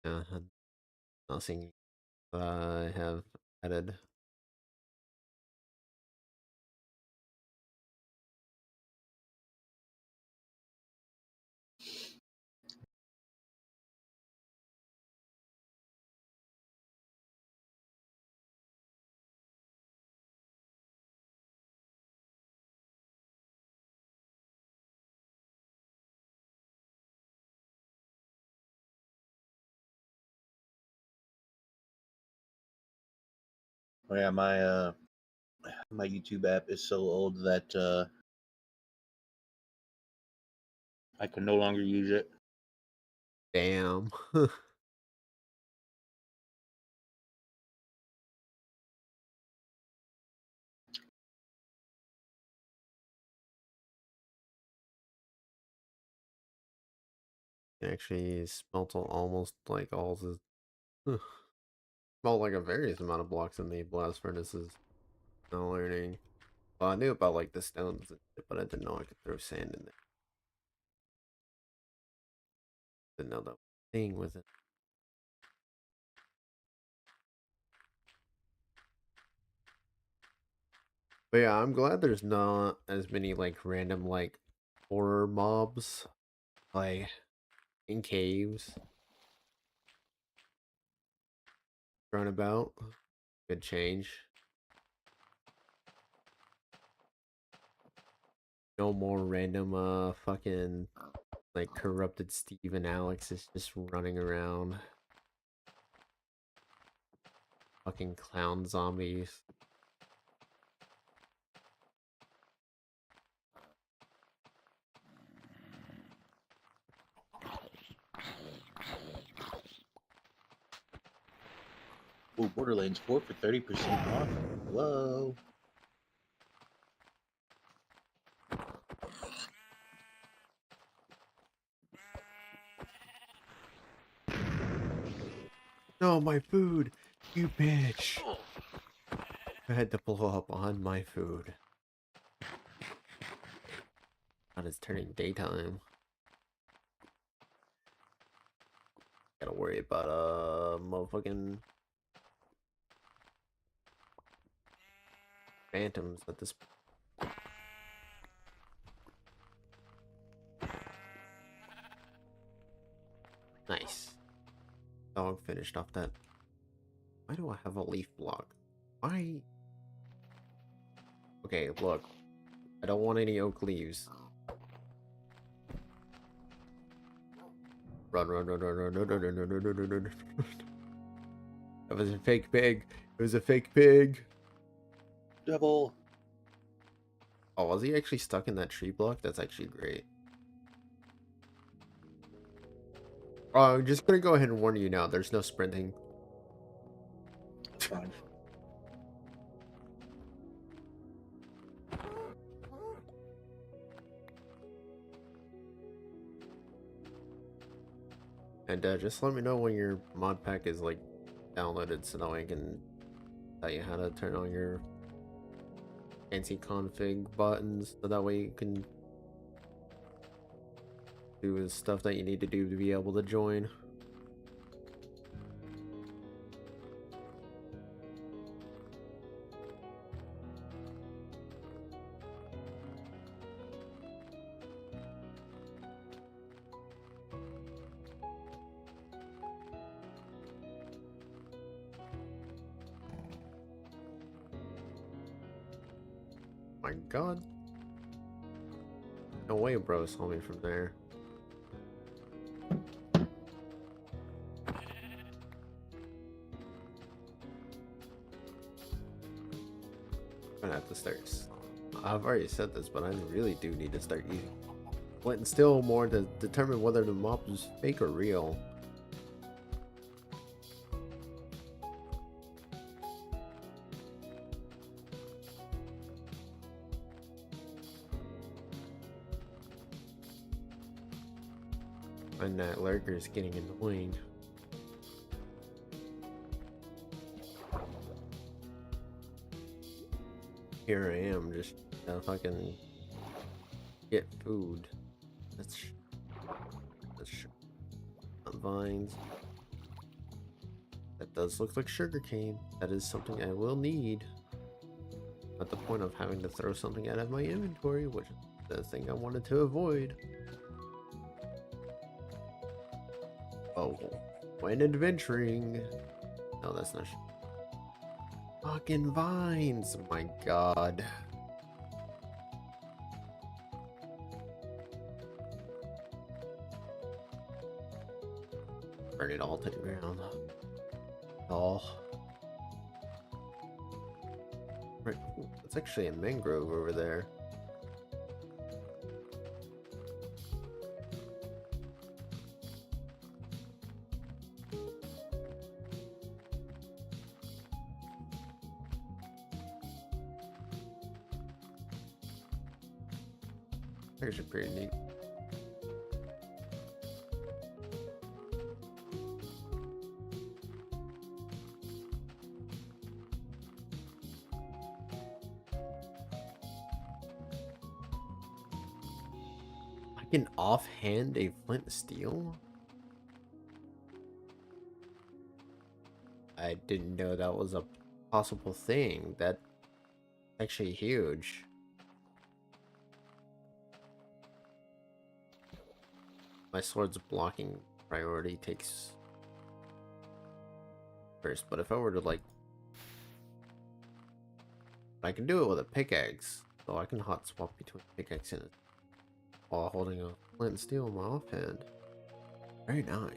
Yeah, nothing I have added. Oh yeah, my YouTube app is so old that I can no longer use it. Damn. Actually smelt almost like all the smelled like a various amount of blocks in the blast furnaces. No learning. Well, I knew about like the stones, and shit, but I didn't know I could throw sand in there. Didn't know that thing with it. But yeah, I'm glad there's not as many like random like horror mobs like in caves run about. Good change. No more random fucking like corrupted Steve and Alex is just running around. Fucking clown zombies. Oh, Borderlands 4 for 30% off. Whoa. No, my food! You bitch! I had to blow up on my food. God, it's turning daytime. gotta worry about motherfucking phantoms at this. Nice. Dog finished off that. Why do I have a leaf block? Why? Okay, look. I don't want any oak leaves. Run, run, run, run, run, run, run, run, run, run, run, run, run. That was a fake pig. It was a fake pig. Devil. Oh, was he actually stuck in that tree block? That's actually great. Oh, I'm just gonna go ahead and warn you now. There's no sprinting. That's fine. And just let me know when your mod pack is like downloaded so that way I can tell you how to turn on your fancy config buttons so that way you can do the stuff that you need to do to be able to join. My god. No way bro saw me from there. I'm gonna have to start. I've already said this, but I really do need to start using flint and steel more to determine whether the mob is fake or real. And that lurker is getting annoying. Here I am, just fucking get food. That's vines. That does look like sugarcane. That is something I will need. At the point of having to throw something out of my inventory, which is the thing I wanted to avoid. Oh, when adventuring. No, that's not. Fucking vines. Oh my god. Burn it all to the ground. All. Right. It's actually a mangrove over there. Actually pretty neat. I can offhand a flint and steel? I didn't know that was a possible thing. That's actually huge. My sword's blocking priority takes first, but if I were to like, I can do it with a pickaxe, so I can hot swap between pickaxe and it while holding a flint and steel in my offhand. Very nice.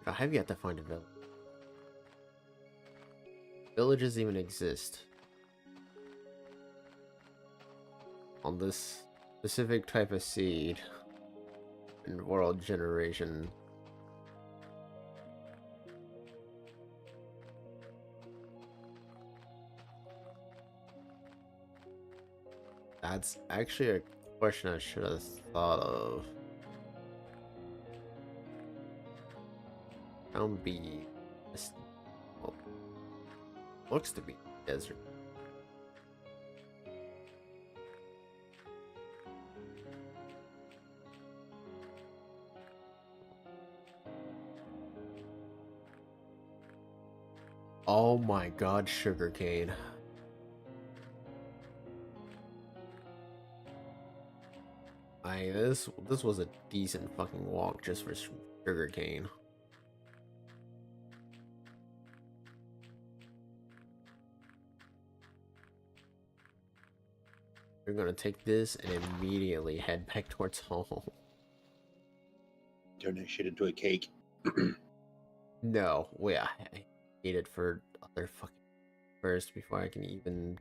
I have yet to find a village. Villages even exist on this specific type of seed in world generation. That's actually a question I should have thought of. Town B. Well, looks to be desert. Oh my god, sugarcane. This was a decent fucking walk just for sugarcane. We're gonna take this and immediately head back towards home. Turn that shit into a cake. No, wait, I need it for other fucking first before I can even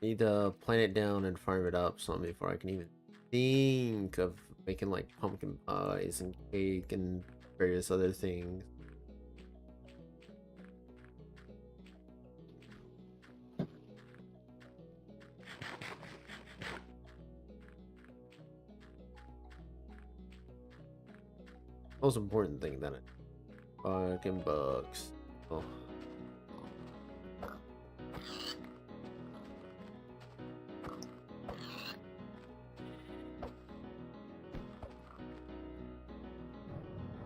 need to plant it down and farm it up some before I can even think of making like pumpkin pies and cake and various other things. Most important thing that fucking bugs. Oh.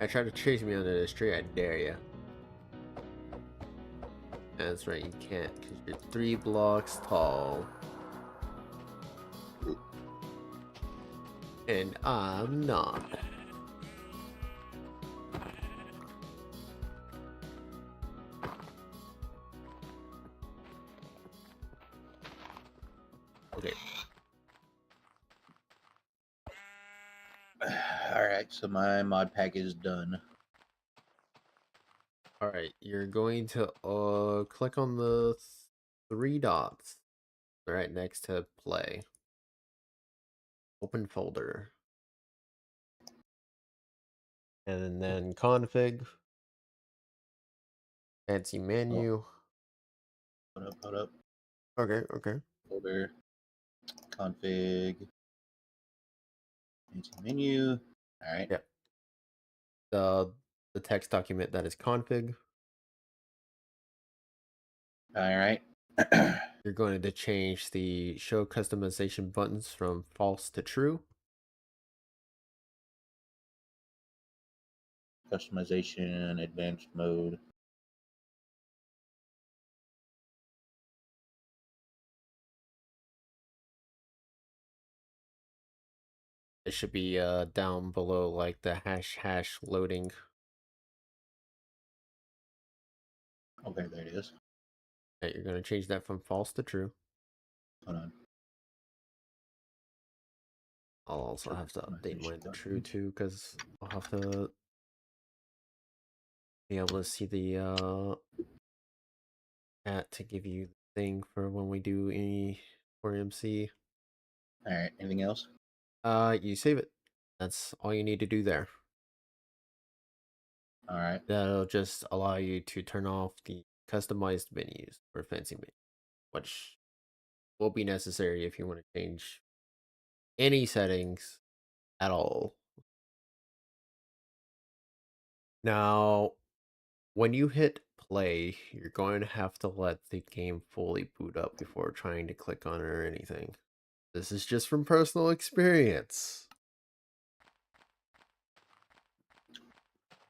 I try to chase me under this tree, I dare you. That's right, you can't, because you're 3 blocks tall. And I'm not. Okay. Alright, so my mod pack is done. Alright, you're going to click on the 3 dots right next to play. Open folder. And then config. Fancy menu. Hold up. Okay, okay. Folder. Config. Fancy menu. Alright. Yep. The text document that is config. Alright. You're going to change the show customization buttons from false to true. Customization, advanced mode. It should be down below like the hash loading. Okay, there it is. Okay, you're going to change that from false to true. Hold on. I'll also have to update mine to true Buttons. too, because I'll have to be able to see the chat to give you the thing for when we do any for MC. Alright, anything else? You save it. That's all you need to do there. Alright. That'll just allow you to turn off the customized menus for fancy menu, which will be necessary if you want to change any settings at all. Now, when you hit play, you're going to have to let the game fully boot up before trying to click on it or anything. This is just from personal experience.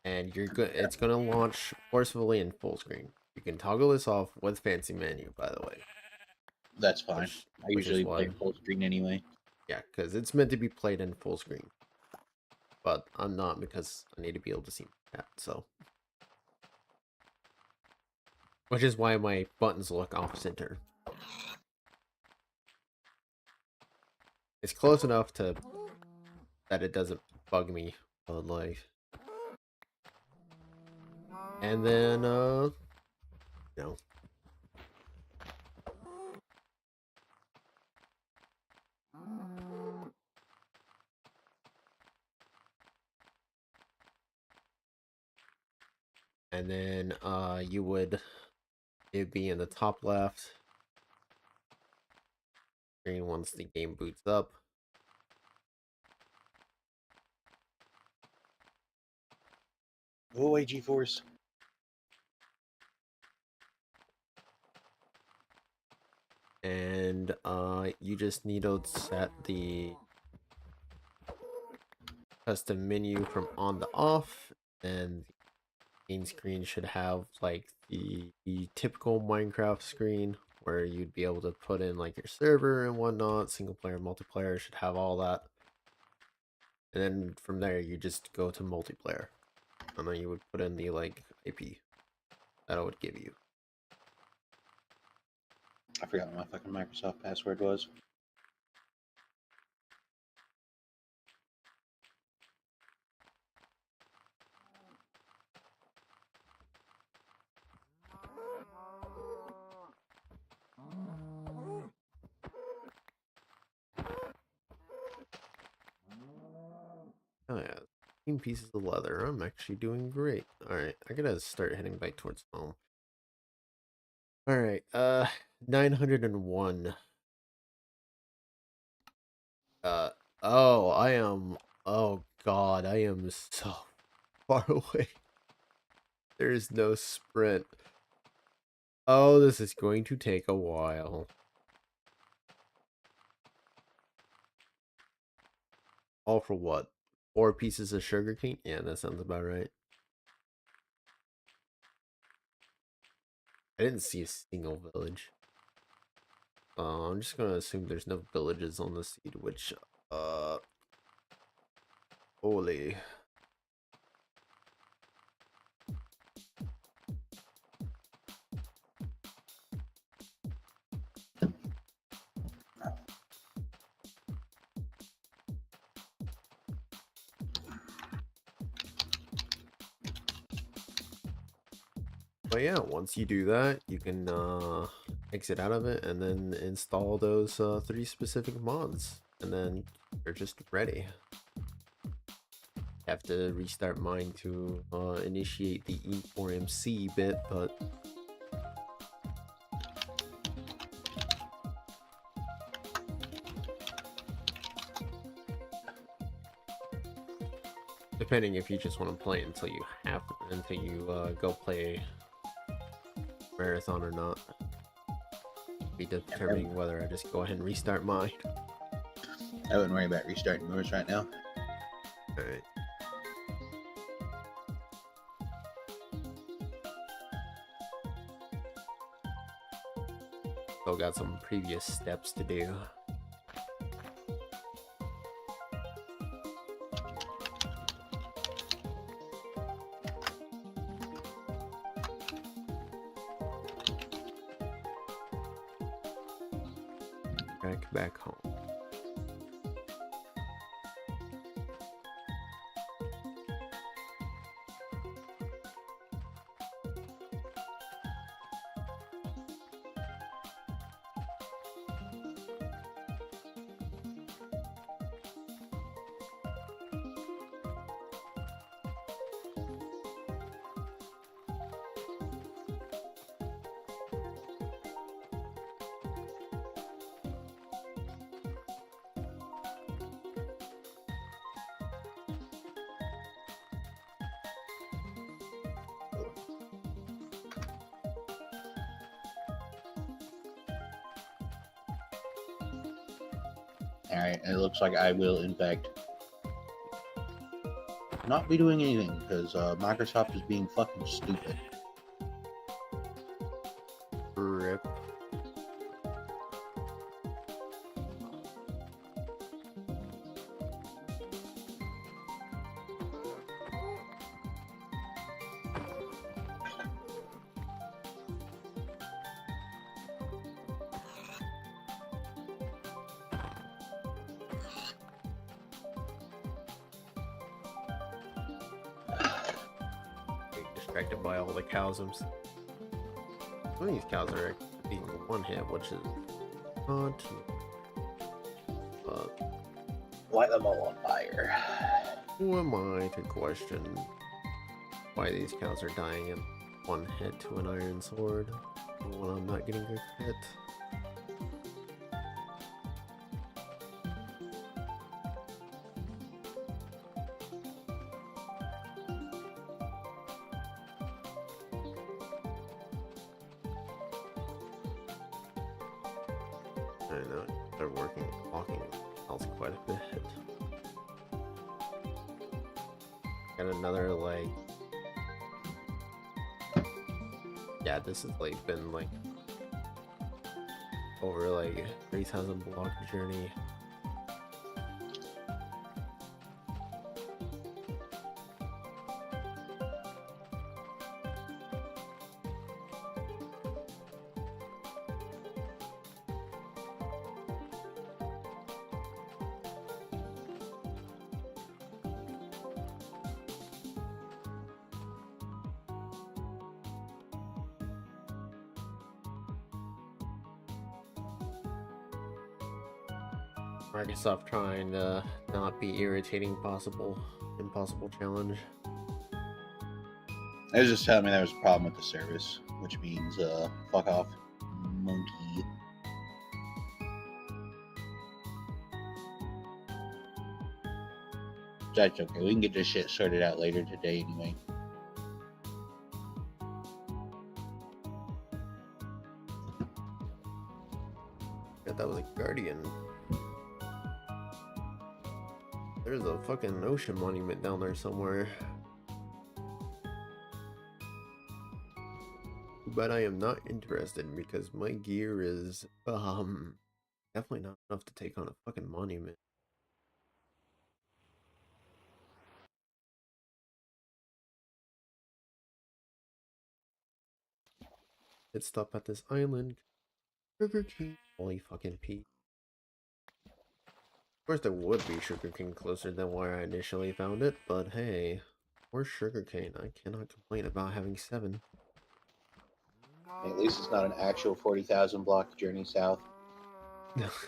And it's going to launch forcefully in full screen. You can toggle this off with fancy menu, by the way. That's fine. I Which is usually why, play full screen anyway. yeah, because it's meant to be played in full screen. But I'm not, because I need to be able to see that, so. Which is why my buttons look off center. It's close enough to that it doesn't bug me, but like. And then no. And then it'd be in the top left screen once the game boots up. Go away, GeForce. And you just need to set the custom menu from on to off, and main screen should have like the typical Minecraft screen where you'd be able to put in like your server and whatnot. Single player, multiplayer should have all that. And then from there you just go to multiplayer. And then you would put in the like IP that it would give you. I forgot what my fucking Microsoft password was. Oh yeah, 15 pieces of leather. I'm actually doing great. Alright, I gotta start heading back towards home. Alright, 901. Uh, oh, oh god, I am so far away. There is no sprint. Oh, this is going to take a while. All for what? 4 pieces of sugarcane? Yeah, that sounds about right. I didn't see a single village. I'm just gonna assume there's no villages on the seed, which, holy. But yeah, once you do that, you can exit out of it and then install those 3 specific mods, and then you're just ready. Have to restart mine to initiate the E4MC bit, but depending if you just want to play until you go play marathon or not, be determining whether I just go ahead and restart mine. I wouldn't worry about restarting yours right now. Alright. Still got some previous steps to do. Back home. Alright, it looks like I will, in fact, not be doing anything because Microsoft is being fucking stupid. Rip. Distracted by all the cows. Some of these cows are being one hit, which is not. Light them all on fire. Who am I to question why these cows are dying in one hit to an iron sword when I'm not getting a hit? I know they're walking else quite a bit. Got another like Yeah, this has like been like over like 3,000 block journey. Microsoft trying to not be irritating impossible challenge. They was just telling me there was a problem with the service, which means fuck off, monkey. That's okay. We can get this shit sorted out later today anyway. Yeah, that was a guardian. There's a fucking ocean monument down there somewhere. But I am not interested because my gear is definitely not enough to take on a fucking monument. Let's stop at this island. Sugar cane. Holy fucking Pete. Of course there would be sugarcane closer than where I initially found it, but hey, more sugarcane. I cannot complain about having 7. At least it's not an actual 40,000 block journey south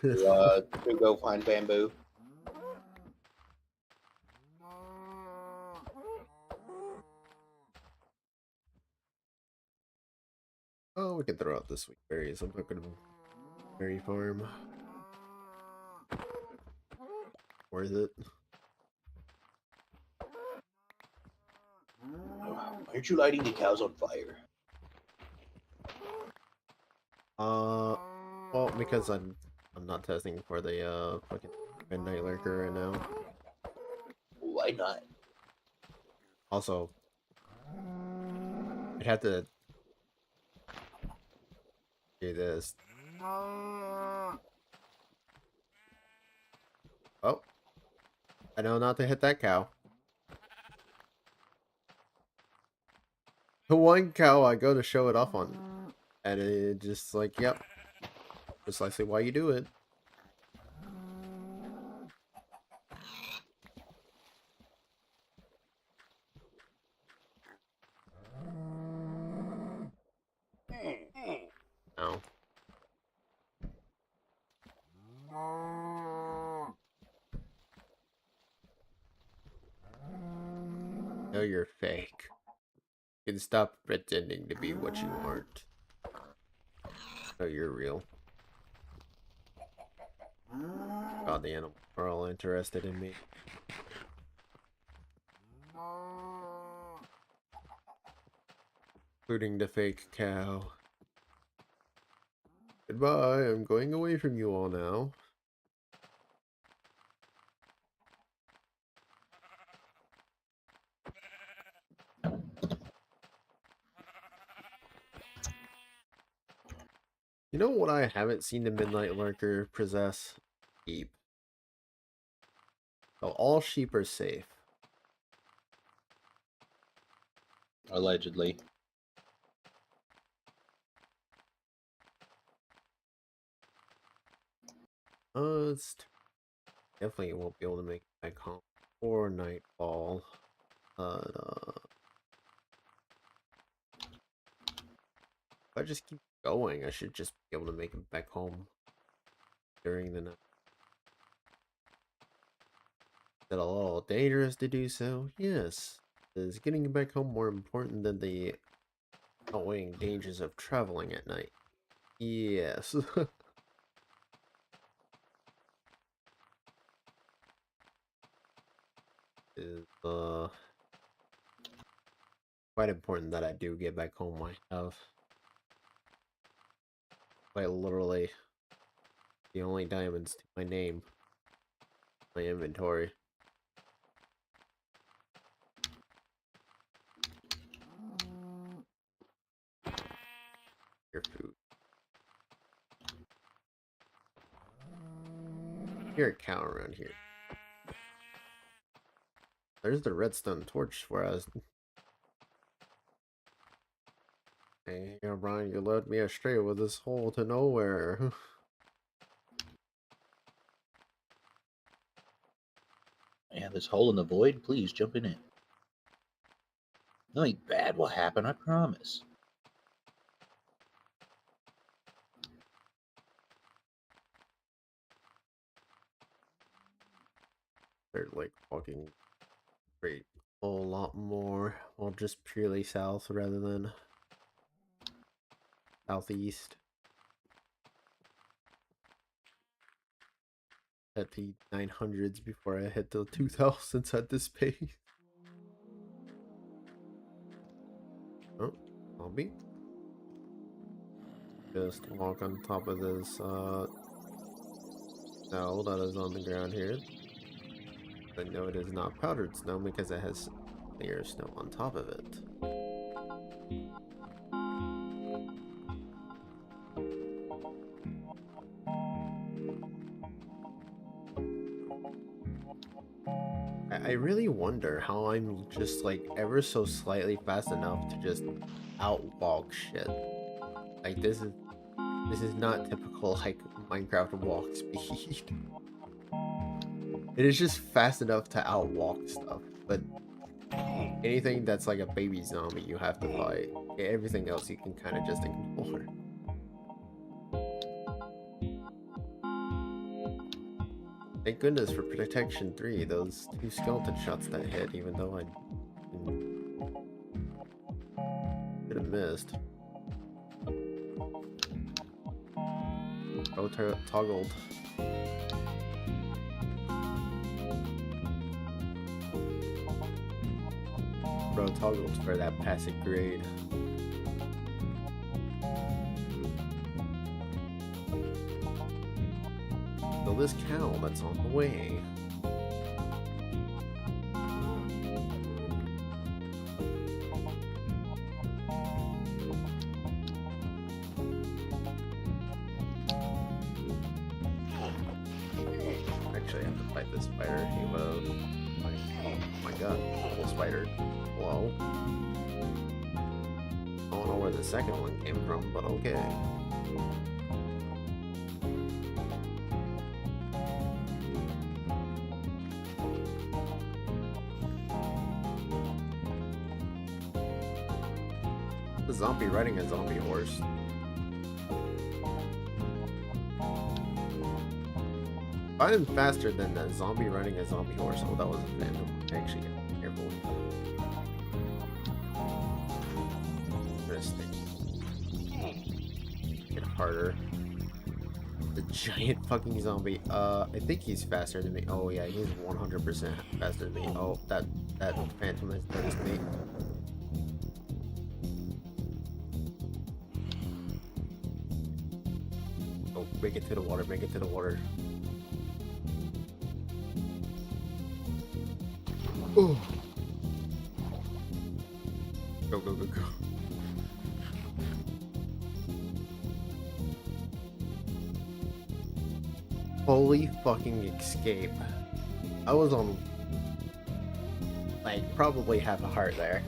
to go find bamboo. Oh, we can throw out the sweet berries. I'm not gonna berry farm. Worth it. Why aren't you lighting the cows on fire? Well, because I'm not testing for the fucking midnight lurker right now. Why not? Also, I'd have to do this. Oh, I know not to hit that cow. The one cow I go to show it off on, and it just like, yep, precisely why you do it. Oh. No, you're fake. You can stop pretending to be what you aren't. No, you're real. God, the animals are all interested in me. Including the fake cow. Goodbye, I'm going away from you all now. You know what I haven't seen the Midnight Lurker possess? Sheep. So all sheep are safe. Allegedly. It's definitely won't be able to make it back home for nightfall. But if I just keep going, I should just be able to make it back home during the night. Is it a little dangerous to do so? Yes. Is getting back home more important than the outweighing dangers of traveling at night? Yes. Is quite important that I do get back home. I have quite literally the only diamonds to my name, my inventory. Your food. Hear a cow around here. There's the redstone torch where I was. Hey, Brian, you led me astray with this hole to nowhere. Yeah, this hole in the void, please jump in it. Nothing bad will happen, I promise. They're like walking straight a whole lot more. Well, just purely south rather than southeast. At the 900s before I hit the 2000s at this pace. Oh, zombie. Just walk on top of this snow that is on the ground here. But no, it is not powdered snow because it has clear snow on top of it. I really wonder how I'm just like ever so slightly fast enough to just outwalk shit. Like this is not typical like Minecraft walk speed. It is just fast enough to outwalk stuff, but anything that's like a baby zombie you have to fight. Everything else you can kind of just ignore. Thank goodness for Protection 3, those 2 skeleton shots that hit, even though I could have missed. Oh, toggled. Bro toggled for that passive grade. So this cow that's on the way. Actually, I have to fight this spider. He was like, oh my god, whole spider. Hello. I don't know where the second one came from, but okay. The zombie riding a zombie horse. I'm faster than that zombie riding a zombie horse. Oh, that was a phantom. Actually, careful. Interesting. Get harder. The giant fucking zombie. I think he's faster than me. Oh yeah, he's 100% faster than me. Oh, that phantom is noticed me. Oh, make it to the water. Make it to the water. Oh. Go, go, go, go. Holy fucking escape. I was on, like, probably half a heart there.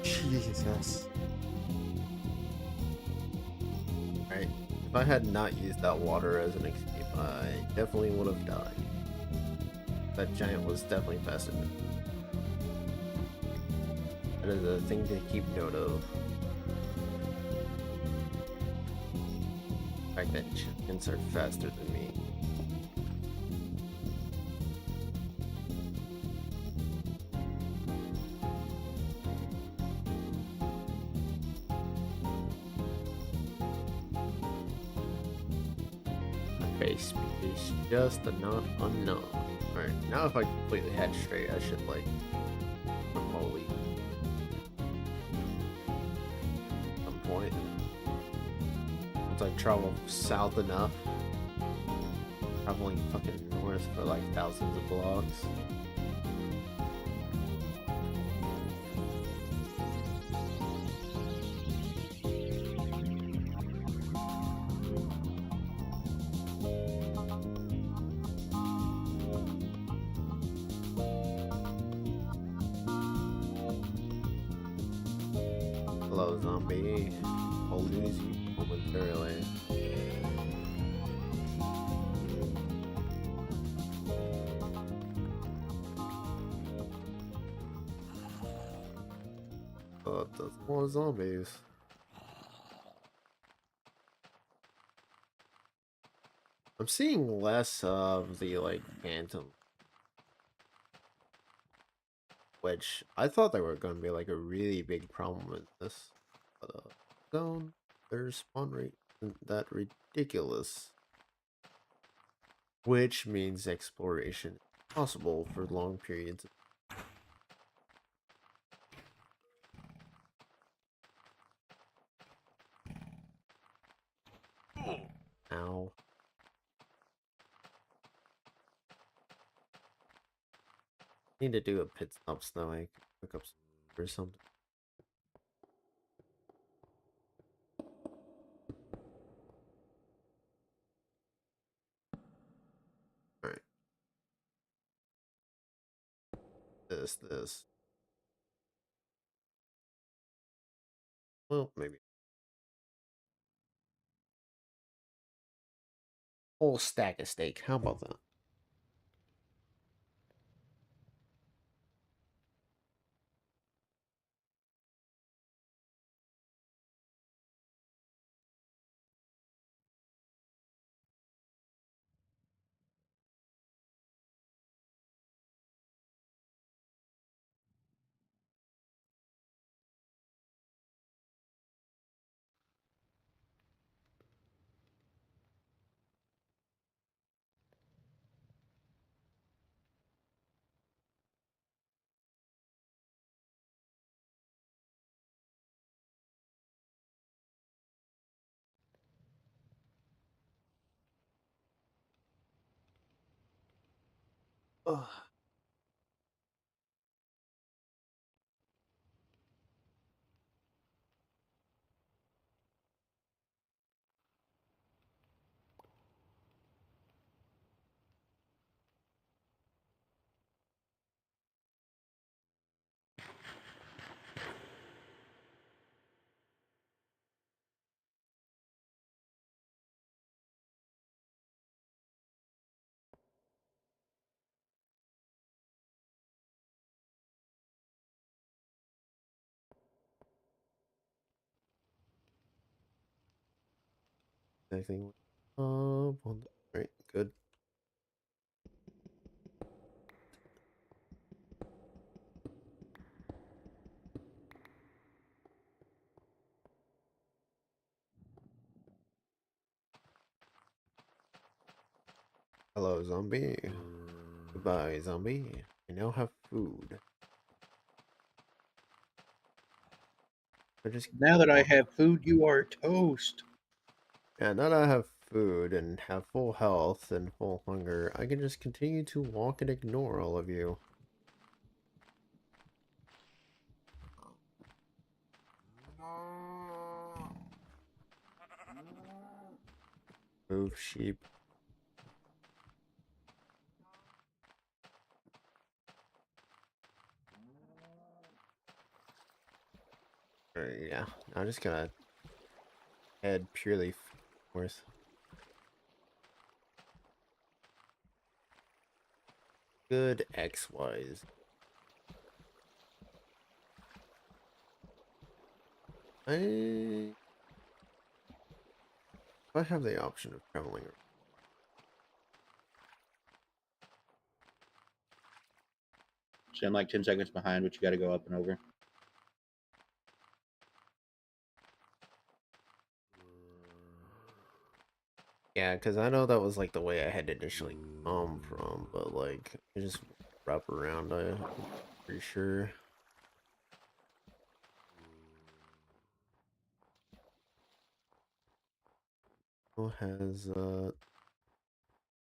Jesus. Alright, if I had not used that water as an escape, I definitely would have died. That giant was definitely faster than me. That is a thing to keep note of. The fact that chickens are faster than me. Base speed is just a not unknown. Alright, now if I completely head straight, I should like remotely at some point. Once I travel south enough, traveling fucking north for like thousands of blocks. Hello, zombie. I'll lose you momentarily. There's more zombies. I'm seeing less of the, like, phantom. Which, I thought they were going to be, like, a really big problem with this. But, zone, their spawn rate isn't that ridiculous. Which means exploration is possible for long periods. Ow. Need to do a pit stop so I can pick up some or something. Alright. This. Well, maybe. Whole stack of steak. How about that? Ugh. Anything on the right, good. Hello, zombie. Goodbye, zombie. I now have food. I just Now that I walk. have food, you are toast. Yeah, now that I have food and have full health and full hunger, I can just continue to walk and ignore all of you. Move, sheep. Yeah, I'm just gonna head purely north. Good X-Wise. If I have the option of traveling. So I'm like 10 seconds behind, but you got to go up and over. Yeah, because I know that was like the way I had initially come from, but like I just wrap around. I'm pretty sure. Oh, has no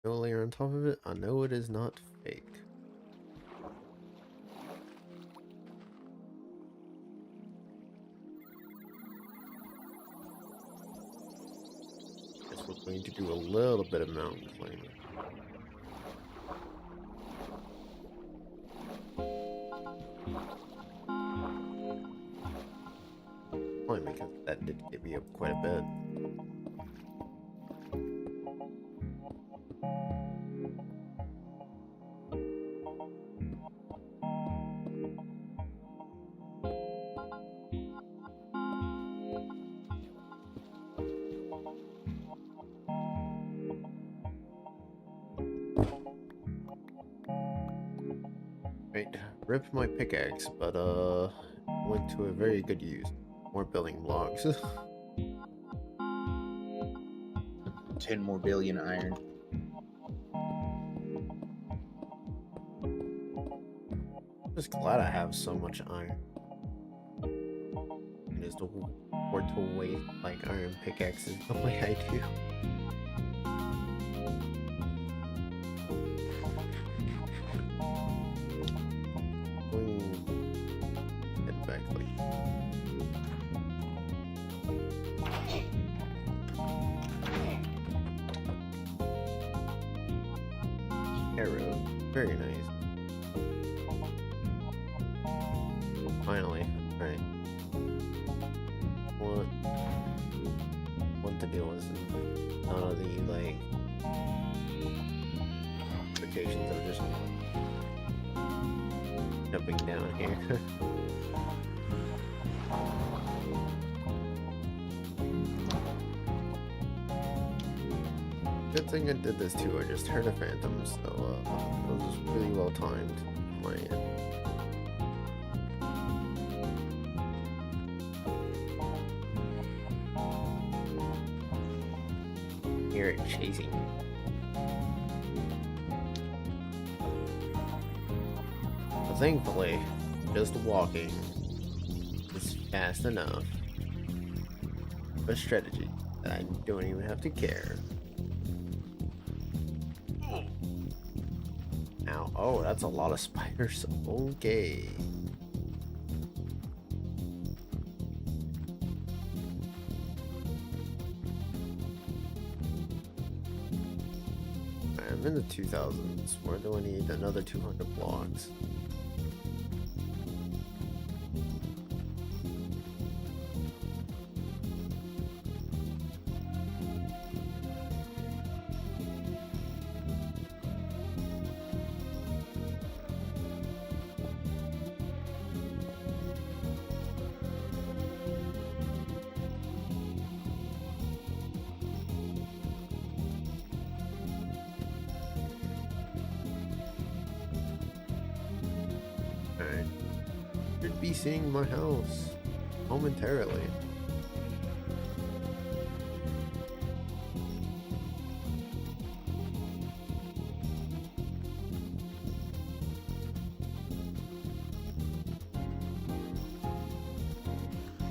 layer on top of it. I know it is not fake. Guess we're going to do a little bit of mountain climbing. Climbing because that did get me up quite a bit. Right, rip my pickaxe, but went to a very good use. More building blocks. 10 more billion iron. Just glad I have so much iron. And just afford to waste like iron pickaxes the way I do. Head back like arrow. Very nice. Finally. Alright. What to do is none of the like notifications of just jumping down here. Good thing I did this too. I just heard a phantom, so it was really well timed on my end. Hear it chasing me. But thankfully, just walking is fast enough of a strategy that I don't even have to care. Ow. Oh, that's a lot of spiders. Okay. I'm in the 2000s. Where do I need another 200 blocks? Alright. Should be seeing my house momentarily.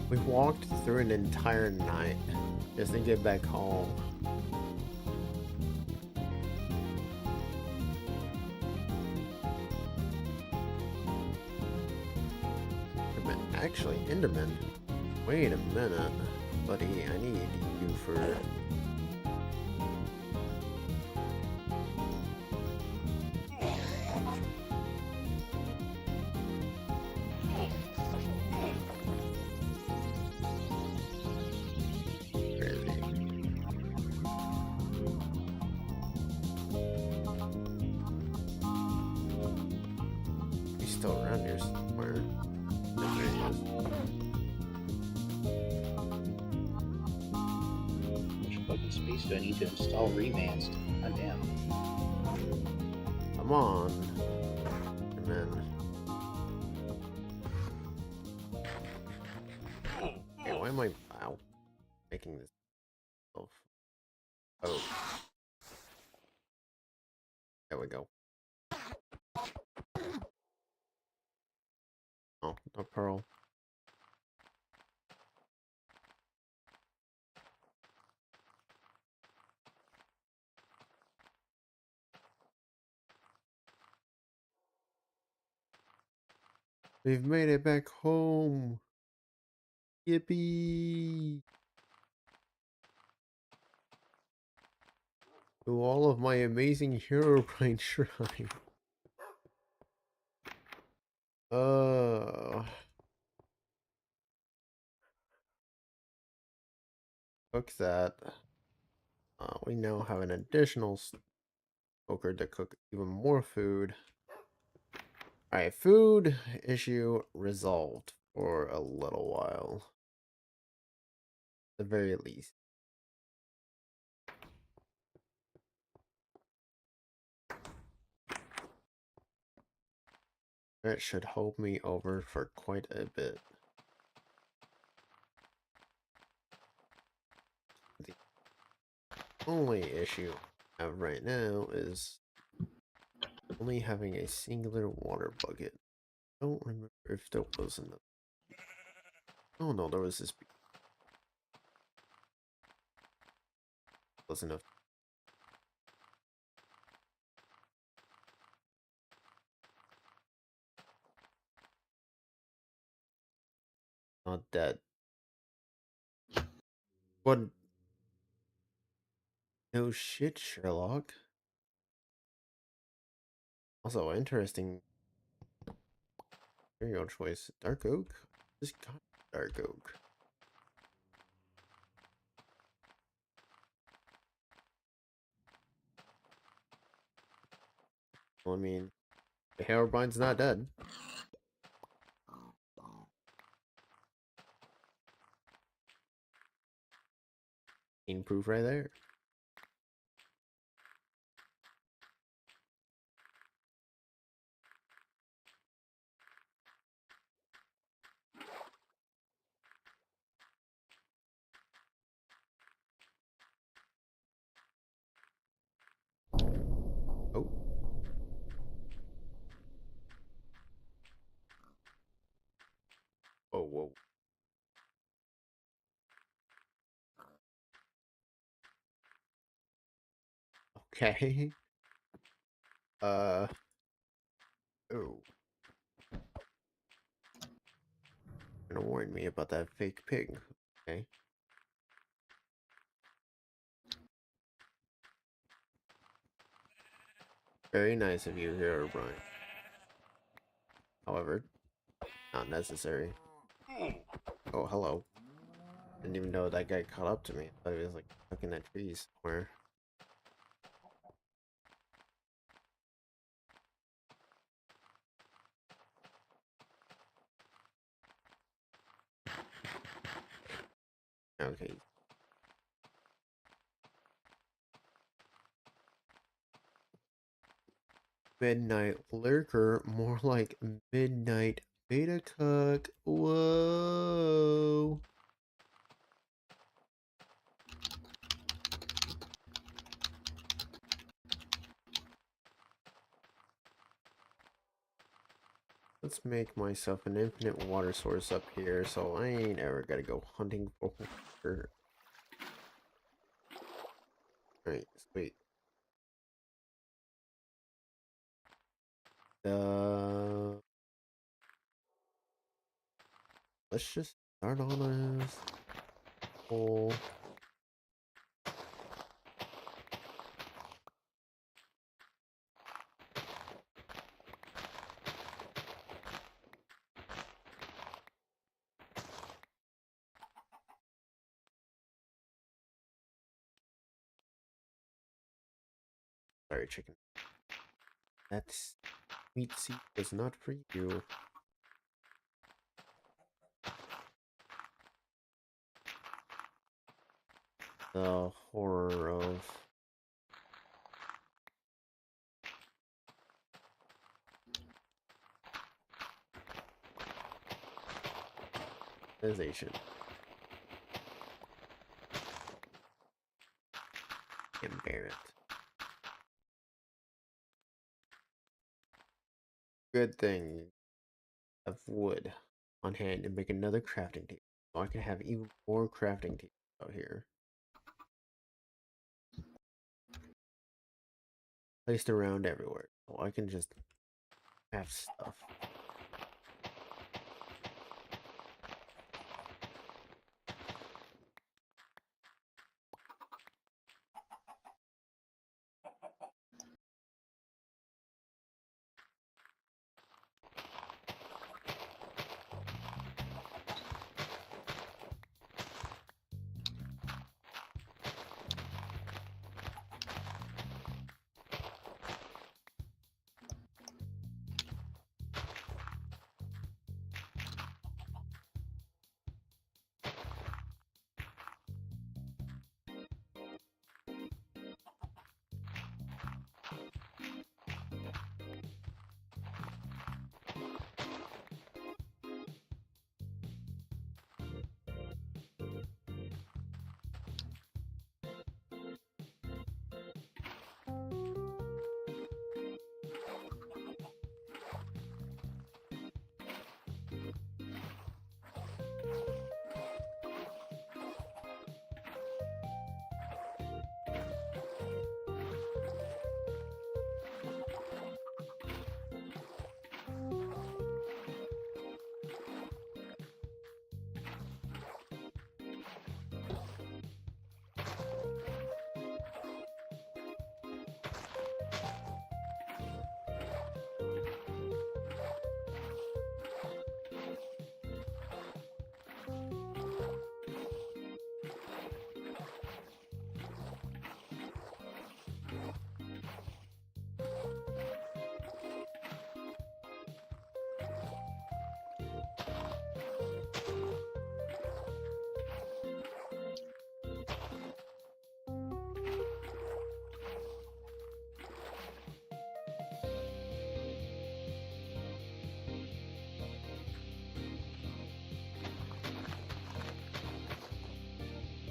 We walked through an entire night just to get back home. Actually, Enderman. Wait a minute, buddy. I need you for. Where is he? He's still around here somewhere. There he is. Which fucking space do I need to install remans? God damn. Come on. Enderman. Hey, why am I making this? Oh. There we go. Oh, no pearl. We've made it back home. Yippee! To all of my amazing Herobrine shrine. cook that. We now have an additional smoker to cook even more food. Alright, food issue resolved for a little while. At the very least. That should hold me over for quite a bit. The only issue I have right now is only having a singular water bucket. I don't remember if there was another. Oh no, there was this. Was enough. Not dead. What? No shit, Sherlock. Also, interesting material choice. Dark oak? Just got dark oak. Well, I mean, the Hairbine's not dead. Proof right there. Oh. Oh, whoa. Okay. Oh. Gonna warn me about that fake pig. Okay. Very nice of you here, Brian. However, not necessary. Oh, hello. Didn't even know that guy caught up to me. I thought he was like stuck in that tree somewhere. Okay. Midnight lurker, more like midnight beta cuck. Whoa. Let's make myself an infinite water source up here so I ain't ever gotta go hunting for water. Alright, sweet. Let's just start on this whole. Sorry, chicken. That meat seed was not for you. The horror of civilization. Can't bear it. Good thing I have wood on hand to make another crafting table. So I can have even more crafting tables out here. Placed around everywhere. So I can just have stuff.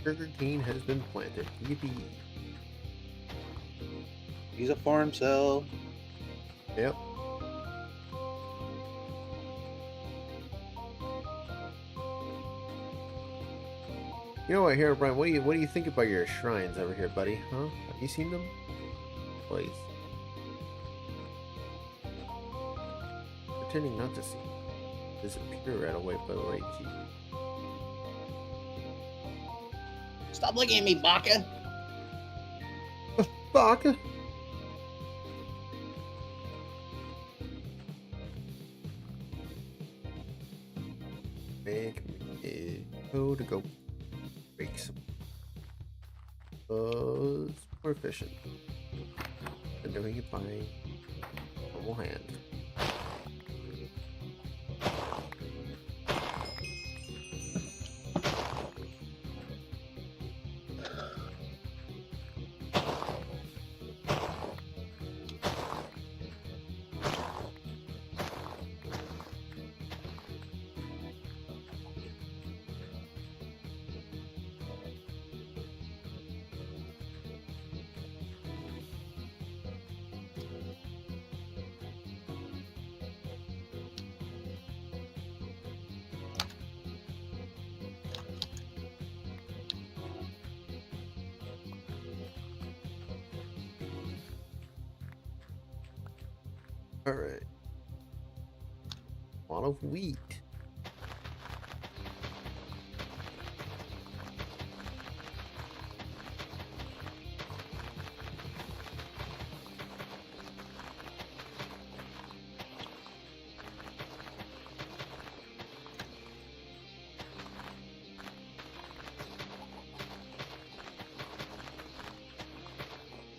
Sugar cane has been planted. Yippee. He's a farm cell. Yep. You know what, here, Brian? What do you think about your shrines over here, buddy? Huh? Have you seen them? Please. Pretending not to see. Disappear right away, by the way. Gee. Stop looking at me, Baka. Baka. Make me go to go break some. It's more efficient than doing it by normal hand. Alright. A lot of wheat.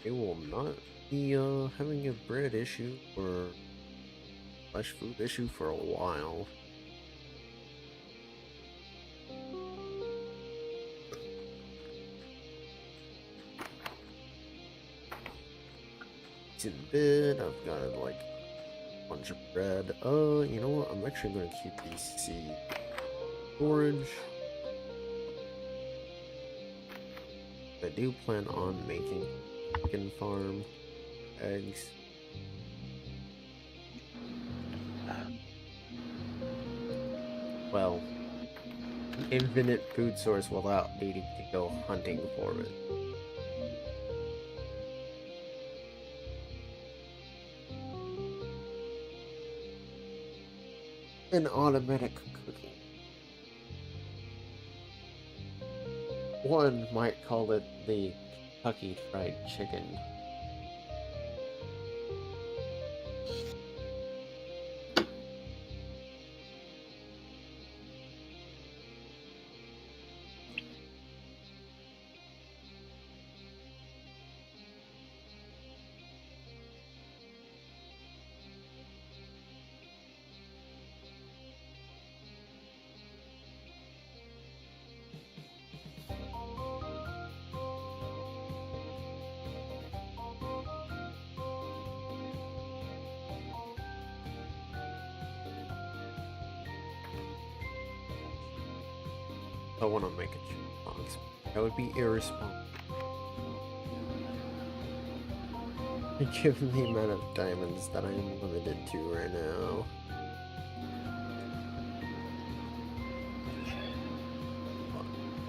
They will not be having a bread issue or flesh food issue for a while. It's in bed. I've got like a bunch of bread. You know what? I'm actually gonna keep these seed storage. I do plan on making chicken farm, eggs. Well, infinite food source without needing to go hunting for it. An automatic cooking. One might call it the Kentucky Fried Chicken. I want to make a chicken box. That would be irresponsible. Given the amount of diamonds that I am limited to right now.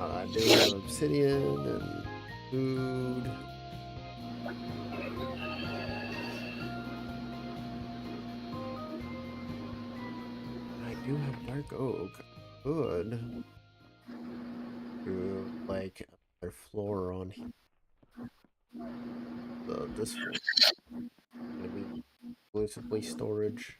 I do have obsidian and food. I do have dark oak. Good. Like another floor on here. This floor is gonna be exclusively storage.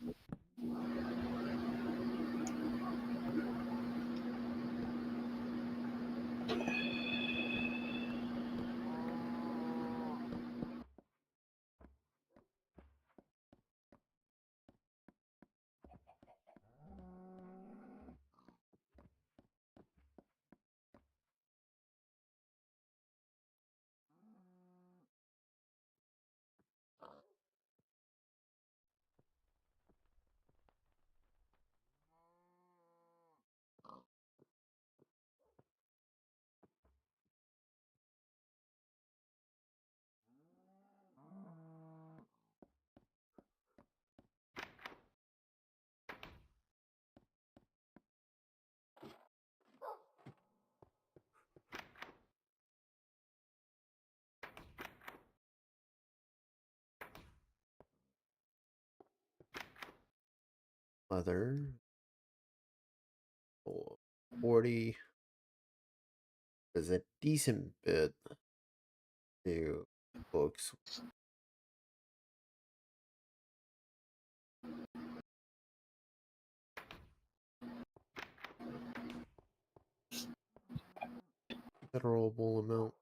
leather. 40 is a decent bit to books. Considerable amount.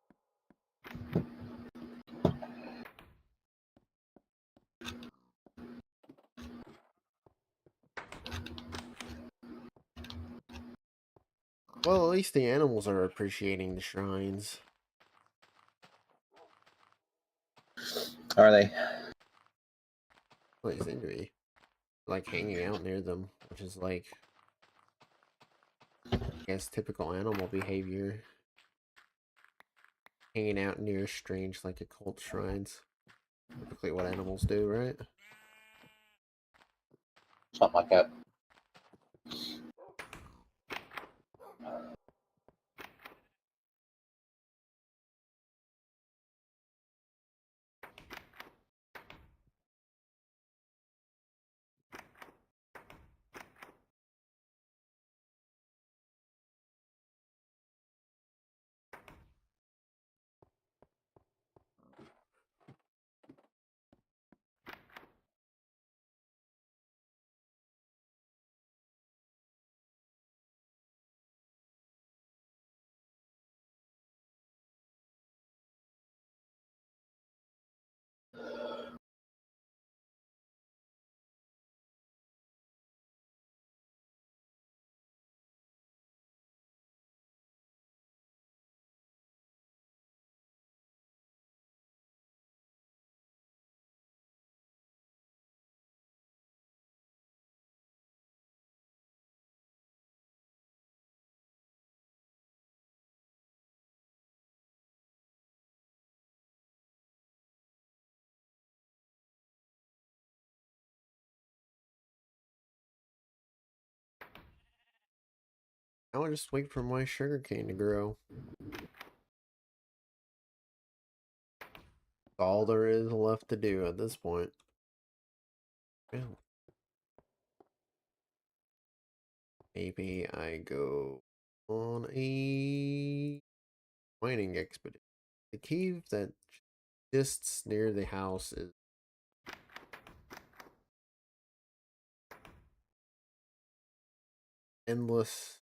Well, at least the animals are appreciating the shrines. Are they? Well, they seem to be like hanging out near them, which is like, I guess, typical animal behavior. Hanging out near strange, like occult shrines. Typically what animals do, right? Something like that. I'll just wait for my sugarcane to grow. All there is left to do at this point. Well, maybe I go on a mining expedition. The cave that exists near the house is endless.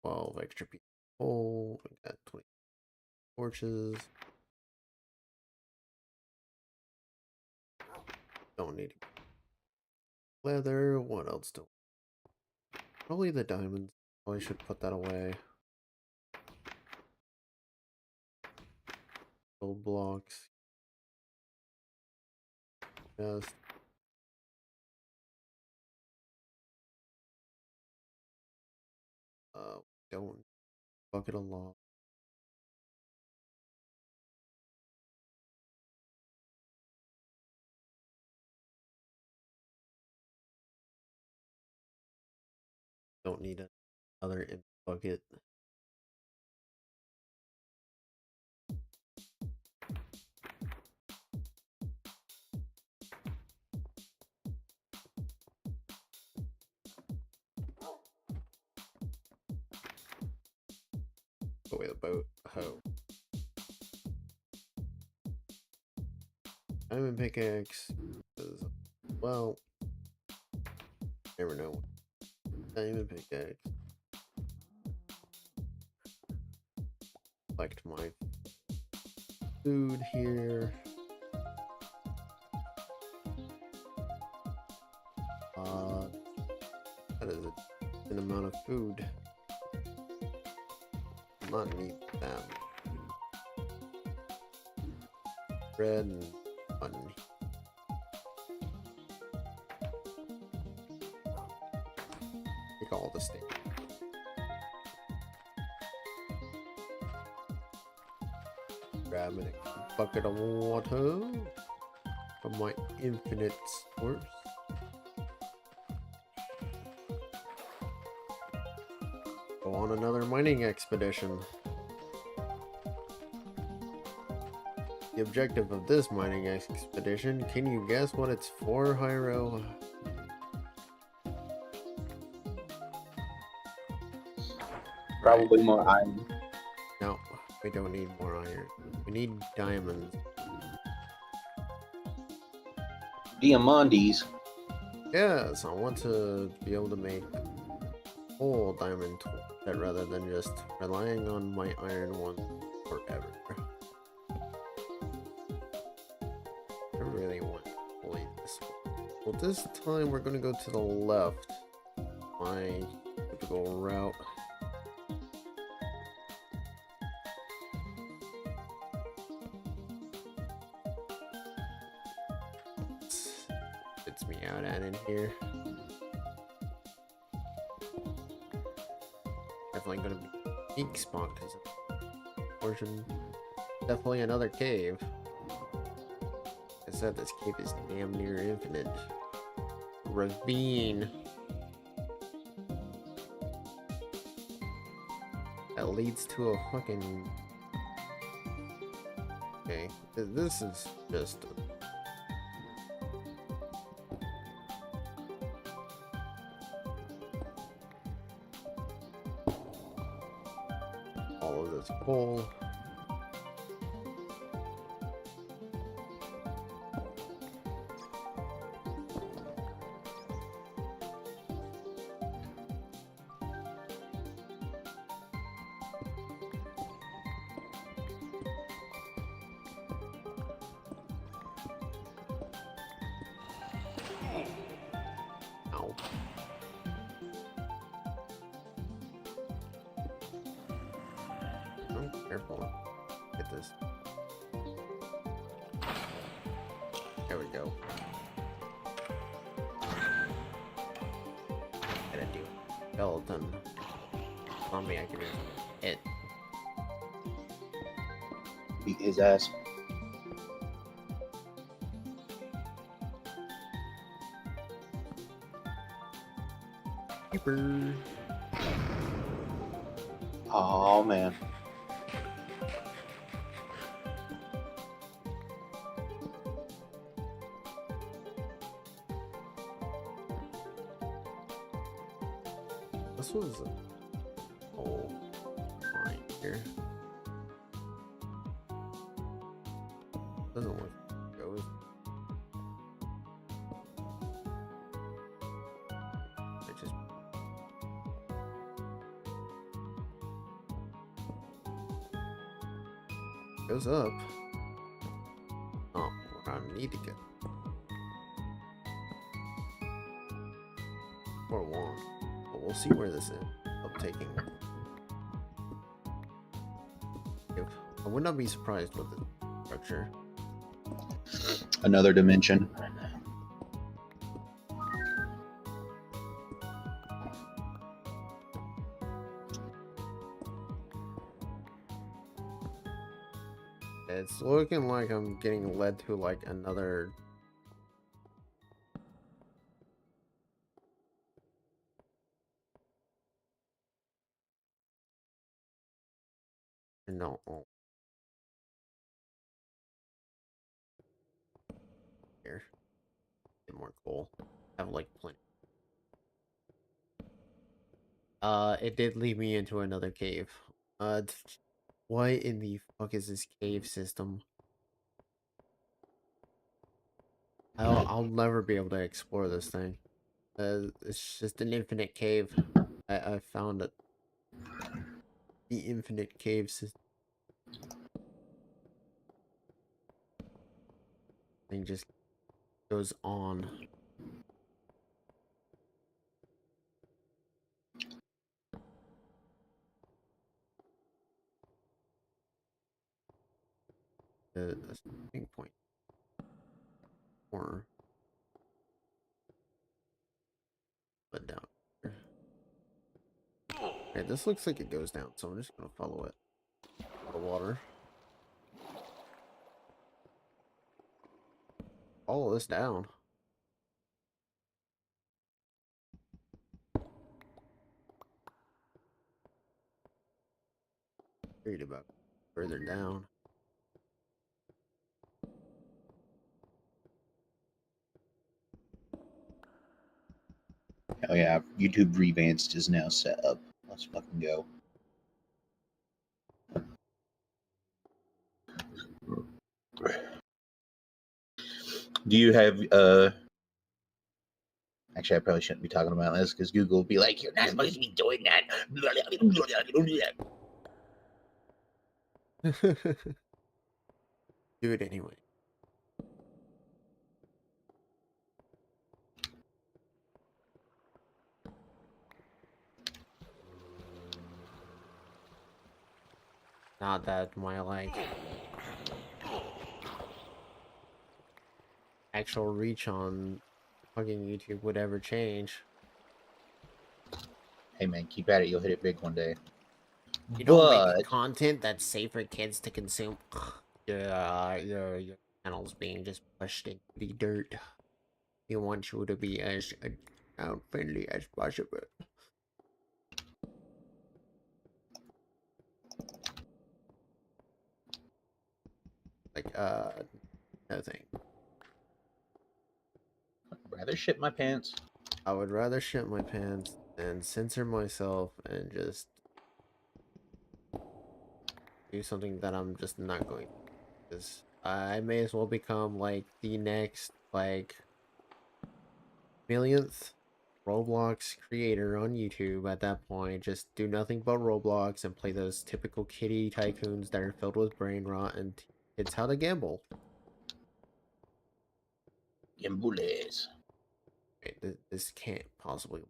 12 extra people. Oh, we got 20 torches. Don't need leather. What else do? Probably the diamonds. Probably should put that away. Gold blocks. Just don't bucket of lava. Don't need another empty bucket. Go with a boat. Hoe. Diamond pickaxe. Well, never know. Diamond pickaxe. Collect my food here. That is an amount of food. Not need that. Bread and mutton. Take all the steak. Grab a bucket of water from my infinite source. Go on another mining expedition. the objective of this mining expedition. Can you guess what it's for, Hyro? Probably more iron. No, we don't need more iron. We need diamonds. Diamandis. Yes, I want to be able to make whole diamond set rather than just relying on my iron one forever. I really want to play this one. Well, this time we're going to go to the left. My typical route. Spits me out at in here. Definitely gonna be a unique spot because portion. Definitely another cave. Like I said, this cave is damn near infinite. Ravine that leads to a fucking. Okay, this is just. All of this coal. Ow. Oh, careful. Get this. There we go. Gotta do skeleton. On me, I can just hit. Beat his ass. Creeper. Oh man. This was a whole mine here. Doesn't look like it goes. It just goes up. Oh, where I need to get. Or won't. But we'll see where this is up taking. I would not be surprised with the structure. Another dimension. It's looking like I'm getting led to like another. No. Here. Get more coal. Have like plenty. It did lead me into another cave. What in the fuck is this cave system? I'll never be able to explore this thing. It's just an infinite cave. I found it. The infinite cave system. Thing just goes on. The starting point. Or but down here. Okay, this looks like it goes down, so I'm just gonna follow it. The water. Follow this down. Worried about further down. Oh yeah, YouTube Revanced is now set up. Let's fucking go. Do you have Actually, I probably shouldn't be talking about this because Google will be like, "You're not supposed to be doing that." Do it anyway. Not that my actual reach on fucking YouTube would ever change. Hey man, keep at it. You'll hit it big one day. You don't make But content that's safe for kids to consume. Your channel's being just pushed into the dirt. We want you to be as account friendly as possible. Like nothing. I'd rather shit my pants. I would rather shit my pants than censor myself and just do something that I'm just not going to. Because I may as well become like the next like millionth Roblox creator on YouTube at that point. Just do nothing but Roblox and play those typical kitty tycoons that are filled with brain rot and teach kids how to gamble. Gambules. Wait, this can't possibly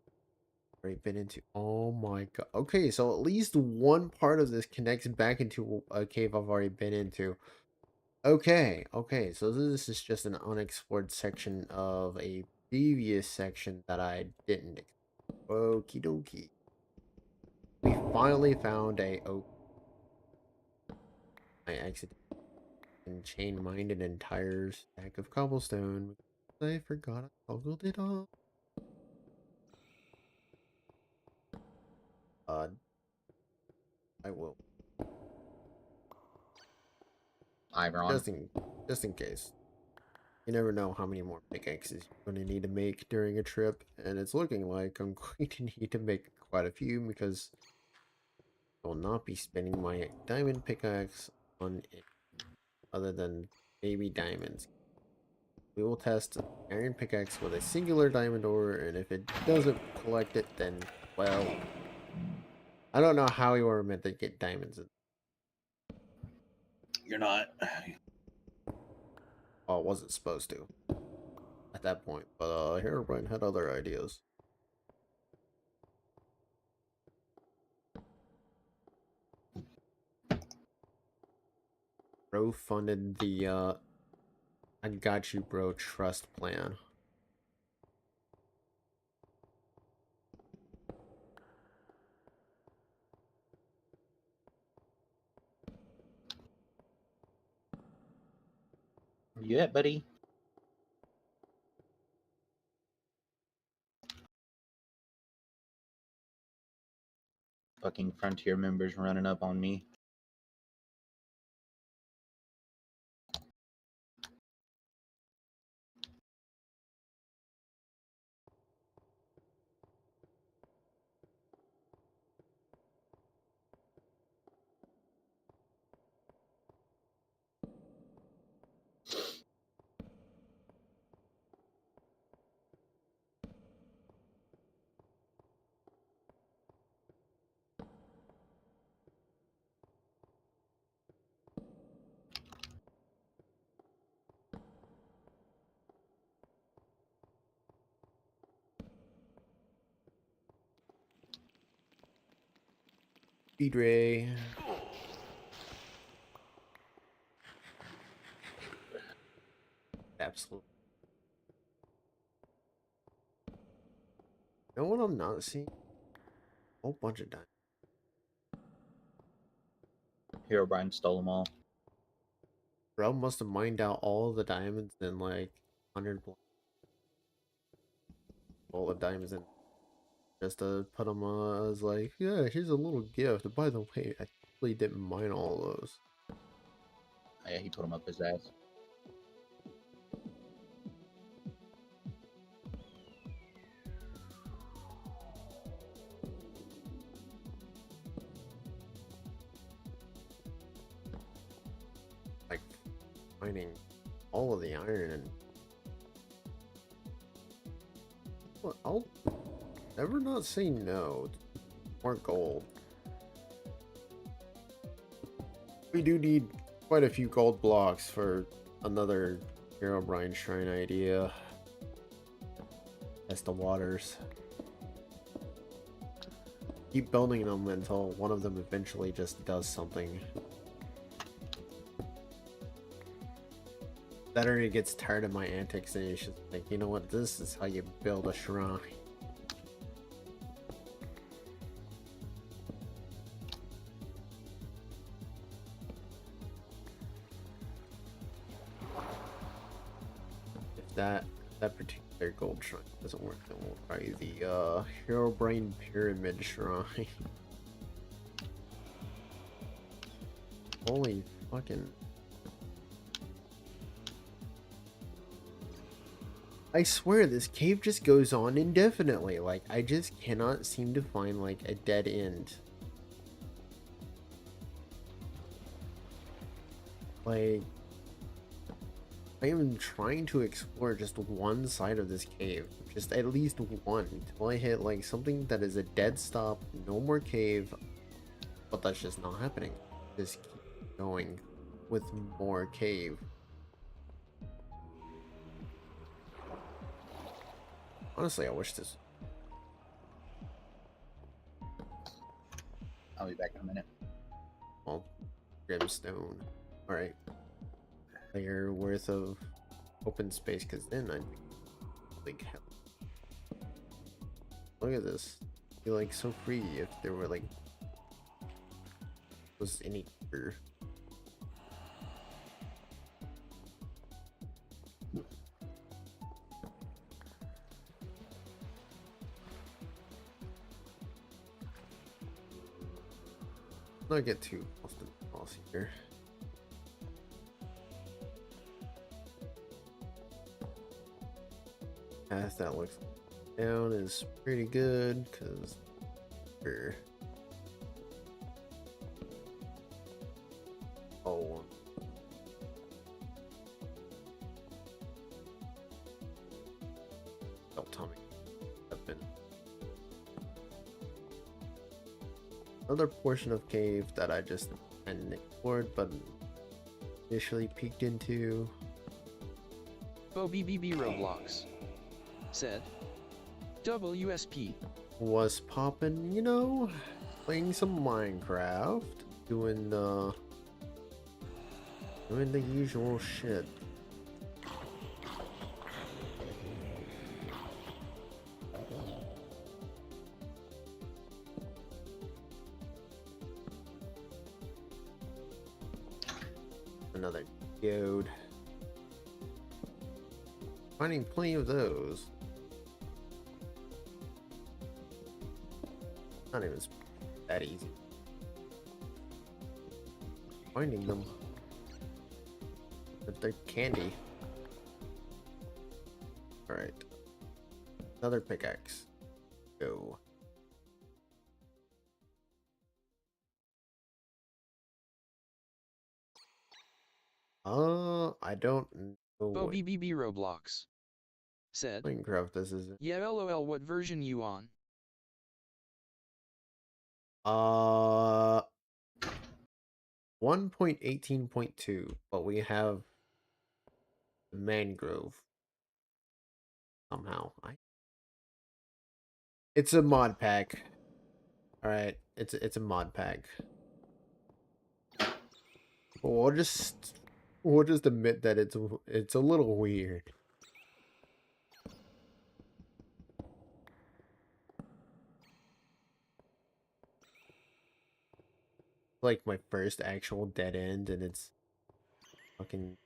already been into. Oh my god. Okay, so at least one part of this connects back into a cave I've already been into. Okay, so this is just an unexplored section of a previous section that I didn't. Okie dokie. We finally found a. Oh, I accidentally chain mined an entire stack of cobblestone. I forgot I toggled it off. Uh, I will. Iron. Just in case. You never know how many more pickaxes you're going to need to make during a trip, and it's looking like I'm going to need to make quite a few because I will not be spending my diamond pickaxe on it other than maybe diamonds. We will test iron pickaxe with a singular diamond ore, and if it doesn't collect it, then, well, I don't know how you were meant to get diamonds. You're not. Well, it wasn't supposed to at that point, but Herobrine had other ideas. Bro funded the I got you bro trust plan. Yeah, buddy. Fucking Frontier members running up on me. Speed Ray. Absolutely. You know what I'm not seeing? A whole bunch of diamonds. Herobrine stole them all. Bro must have mined out all the diamonds in like 100 all of diamonds in just to put them as like, yeah, here's a little gift. By the way, I really didn't mine all those. Oh, yeah, he put them up his ass. finding all of the iron and well, I'll never not say no to more gold. We do need quite a few gold blocks for another Herobrine Shrine idea. Test the waters. Keep building them until one of them eventually just does something. That already gets tired of my antics and it's just like, you know what, this is how you build a shrine. If that particular gold shrine doesn't work, then we'll try the Herobrine Pyramid Shrine. Holy fucking... I swear this cave just goes on indefinitely. Like, I just cannot seem to find like a dead end. Like, I am trying to explore just one side of this cave, just at least one, until I hit like something that is a dead stop, no more cave, but that's just not happening. Just keep going with more cave. Honestly, I wish this... I'll be back in a minute. Well, Grimstone. Alright. Layer worth of open space, because then I'd be like hell. Look at this. I'd be like so free if there were like was any clear. Not get too often boss here. Path that looks down is pretty good because oh, Tommy have been another portion of cave that I just hadn't explored but initially peeked into. BBB Roblox said WSP Was popping, you know, playing some Minecraft, doing the usual shit. Another geode. Finding plenty of those. Not even that easy. Finding them. But they're candy. Alright. Another pickaxe. Go. I don't know what BBB Roblox said Minecraft this is. yeah lol what version you on? 1.18.2, but we have the mangrove somehow. It's a mod pack. All right, it's a mod pack. We'll just admit that it's a little weird. Like my first actual dead end, and it's fucking.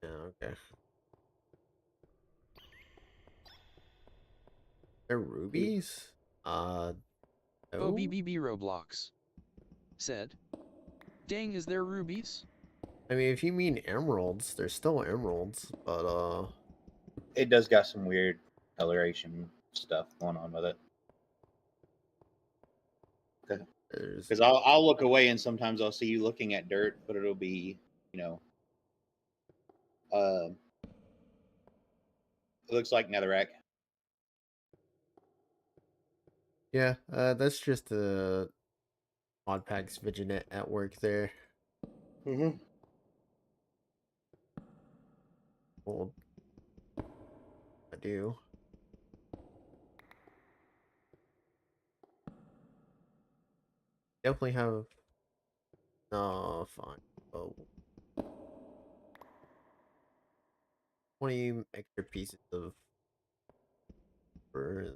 Yeah, okay. They're rubies? No. BBB Roblox said, dang, is there rubies? I mean, if you mean emeralds, they're still emeralds, but It does got some weird coloration stuff going on with it. There's Because I'll look away and sometimes I'll see you looking at dirt, but it'll be, you know, it looks like netherrack. yeah, that's just the mod packs Vigilant at work there. Mm-hmm. Well, I do. Definitely have fine. Oh, 20 extra pieces of fur.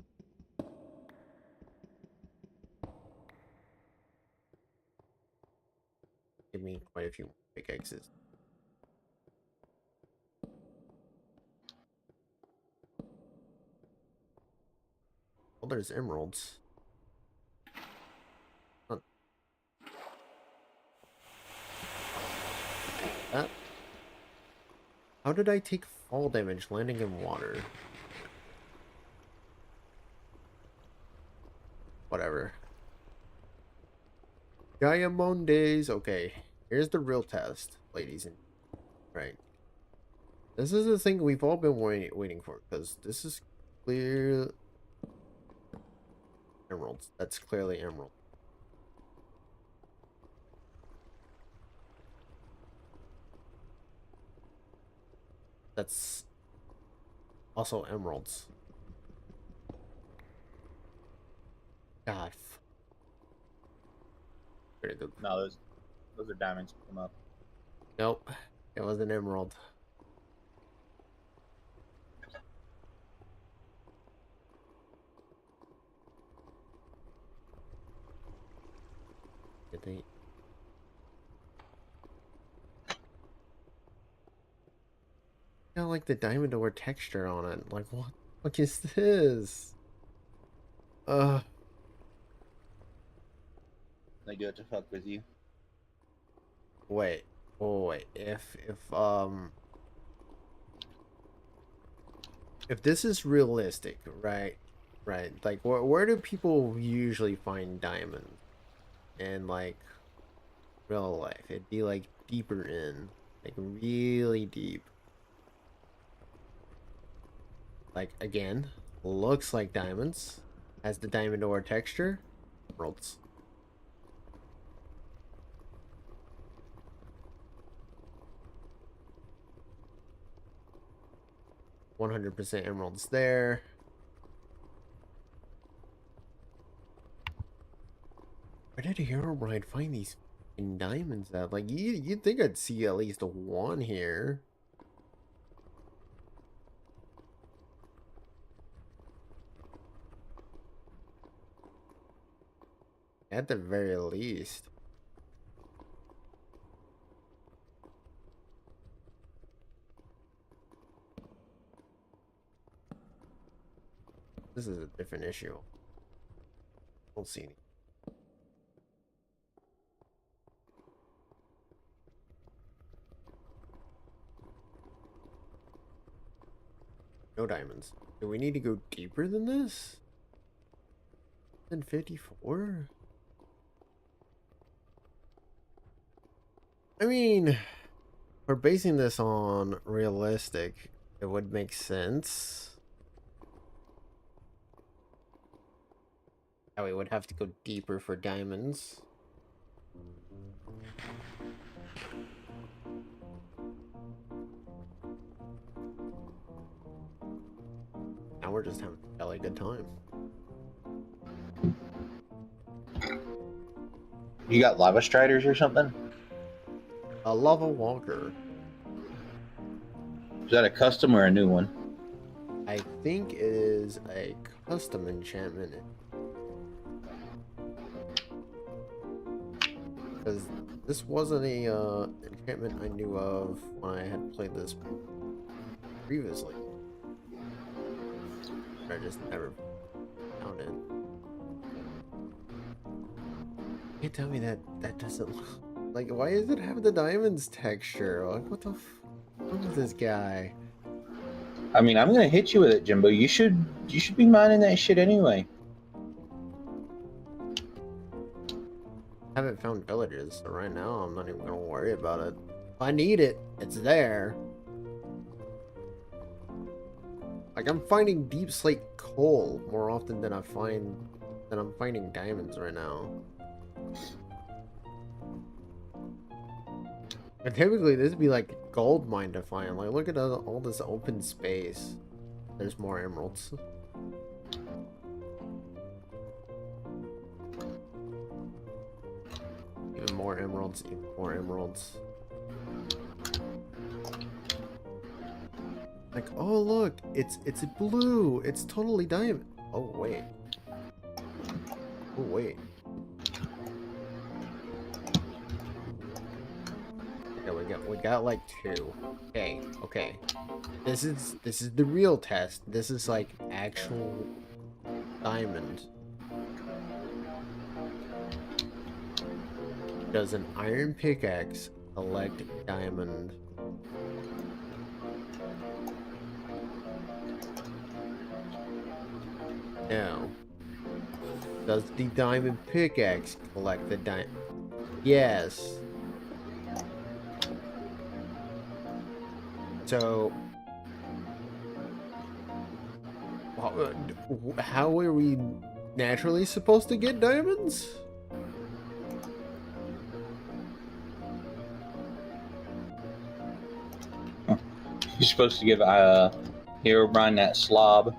Give me quite a few pickaxes. Well, there's emeralds. Not that. How did I take fall damage landing in water? Whatever. Diamondes. Okay, here's the real test, ladies and right. This is the thing we've all been waiting for, because this is clear emeralds. That's clearly emerald. That's also emeralds. God. Very good. No, those are diamonds. Come up. Nope. It was an emerald. Did they? Got like the diamond ore texture on it. Like what? What is this? Uh. They do it to fuck with you. Wait. Oh wait. If this is realistic, right? Right. Like where do people usually find diamonds? And like real life, it'd be like deeper in, like really deep. Like again, looks like diamonds, has the diamond ore texture, emeralds. 100% emeralds there. Where did Herobrine find these fucking diamonds at? Like you'd think I'd see at least one here. At the very least. This is a different issue. Don't see any. No diamonds. Do we need to go deeper than this? Than 54? I mean, we're basing this on realistic. It would make sense. That we would have to go deeper for diamonds. Now we're just having a really good time. You got lava striders or something? A lava walker. Is that a custom or a new one? I think it is a custom enchantment. Because this wasn't a enchantment I knew of when I had played this previously. I just never found it. You can't tell me that doesn't look like, why does it have the diamonds texture? Like what the fuck with this guy? I mean, I'm gonna hit you with it, Jimbo. You should be mining that shit anyway. haven't found villages, so right now I'm not even gonna worry about it. If I need it, it's there. Like, I'm finding deep slate coal more often than I'm finding diamonds right now. And typically this would be like a gold mine to find. Like, look at all this open space. There's more emeralds. Even more emeralds, even more emeralds. Like, oh look, it's blue. It's totally diamond. Oh wait. Oh wait. Yeah, we got like 2. Okay, okay. This is the real test. This is like actual diamond. Does an iron pickaxe collect diamond? No. Does the diamond pickaxe collect the diamond? Yes. So, how are we naturally supposed to get diamonds? You're supposed to give Herobrine that slob.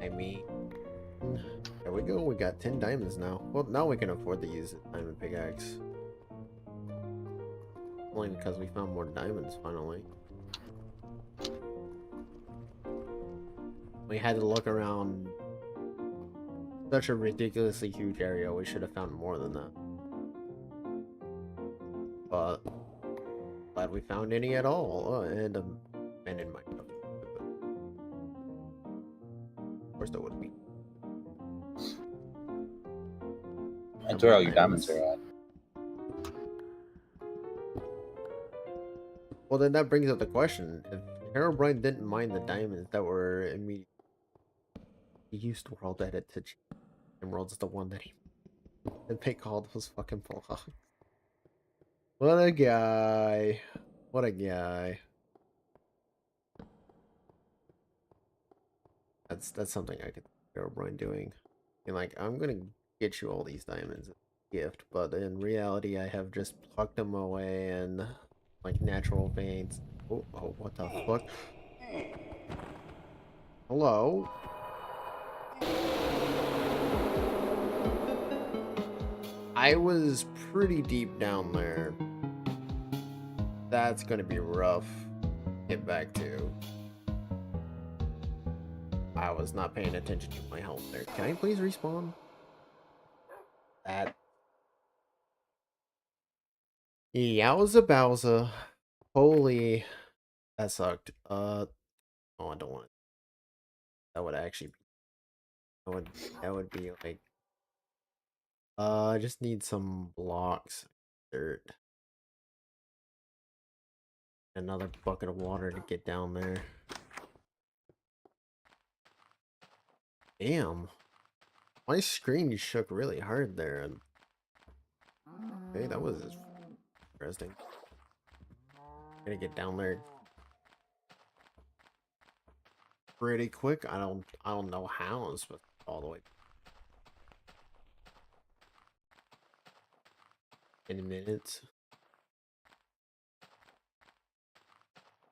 I mean, there we go. We got 10 diamonds now. Well, now we can afford to use a diamond pickaxe. Only because we found more diamonds finally. We had to look around such a ridiculously huge area. We should have found more than that. But glad we found any at all. Oh, and in Minecraft. Of course, there would be. That's where all your diamonds are at. Well, then that brings up the question: if Herobrine didn't mine the diamonds that were immediately, he used world edit to emeralds, the one that they called those fucking blocks. What a guy! What a guy! That's something I could see Herobrine doing. And like, I'm gonna get you all these diamonds as a gift, but in reality, I have just plucked them away in like natural veins. Oh, oh, what the fuck? Hello? I was pretty deep down there. That's gonna be rough. Get back to. I was not paying attention to my health there. Can I please respawn? That. Yowza bowza. Holy. That sucked. Oh, I don't want it. That would actually be. That would be like. I just need some blocks. Dirt. Another bucket of water to get down there. Damn. My screen shook really hard there. Okay, that was interesting. Gotta get down there pretty quick. I don't know how I'm supposed to get all the way in minutes.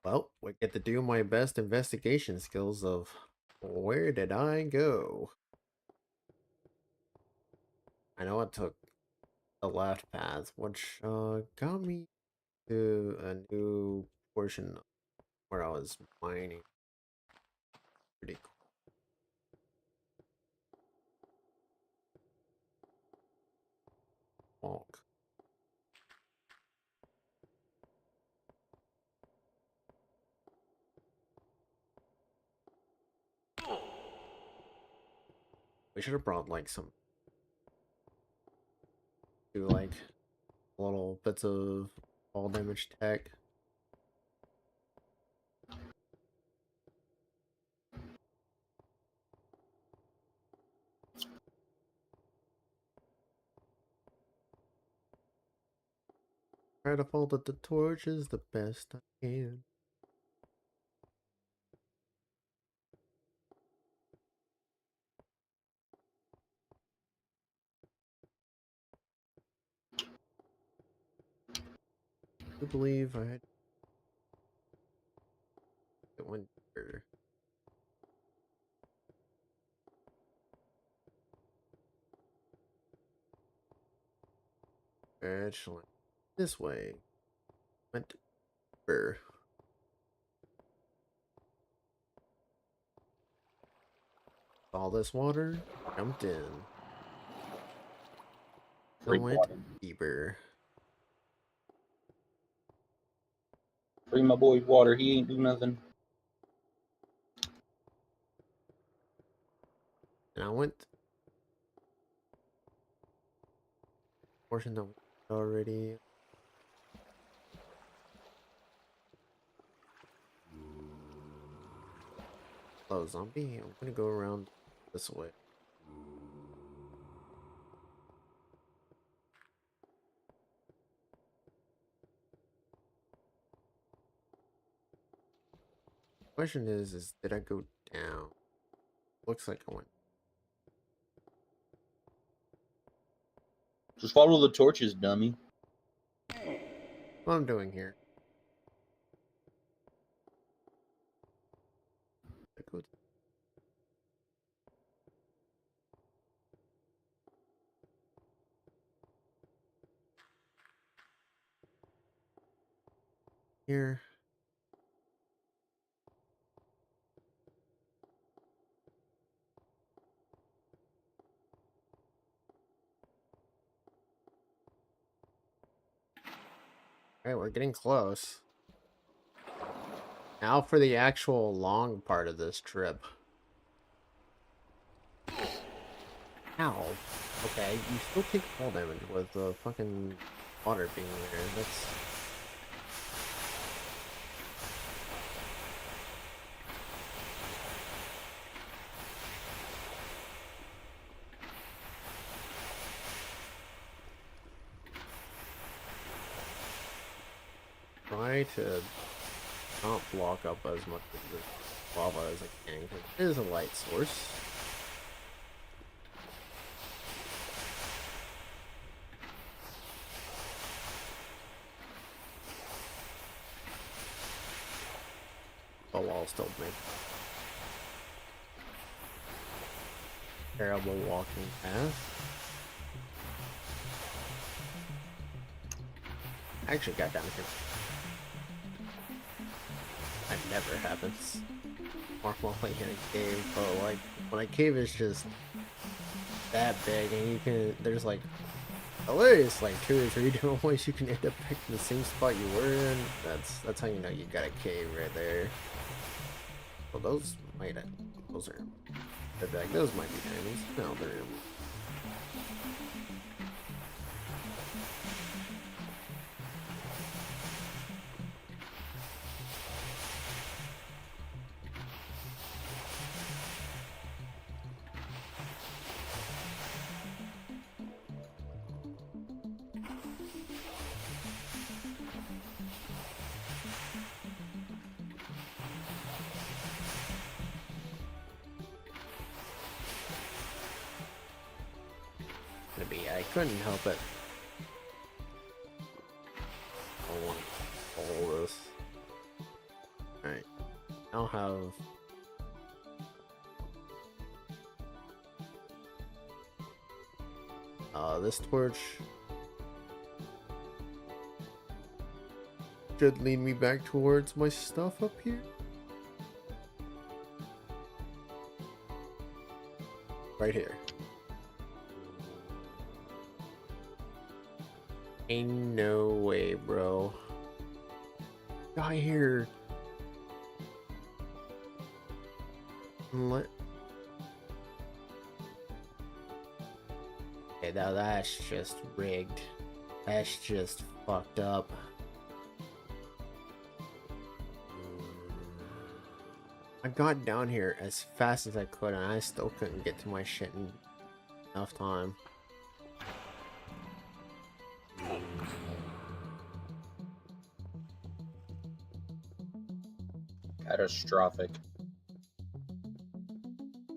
Well, we get to do my best investigation skills of where did I go? I know I took the left path, which got me to a new portion where I was mining. Pretty cool. Walk. We should have brought like some do like little bits of fall damage tech. Try to follow the torches the best I can. I believe I had it went deeper. Actually, this way went deeper. All this water jumped in. Free Went water. deeper. Free my boy water. He ain't do nothing. And I went portion that already. Oh, zombie. I'm gonna go around this way. Question is did I go down? Looks like I went. Just follow the torches, dummy. What I'm doing here. I go here. Alright, we're getting close. Now for the actual long part of this trip. Ow. Okay, you still take fall damage with the fucking water being there. That's... Try to not block up as much of the lava as I can, because it is a light source. The wall still make terrible walking path. I actually got down here. That never happens. Normally in a cave, but like when a cave is just that big and you can, there's like at least like 2 or 3 different ways you can end up back in the same spot you were in. That's how you know you got a cave right there. Well, those might, those are, like, those might be enemies. No, they're enemies. I couldn't help it. I want all this. Alright. I'll have this torch should lead me back towards my stuff up here. Right here. Ain't no way, bro. Guy here. Let. Okay, now that's just rigged. That's just fucked up. I got down here as fast as I could and I still couldn't get to my shit in enough time. catastrophic.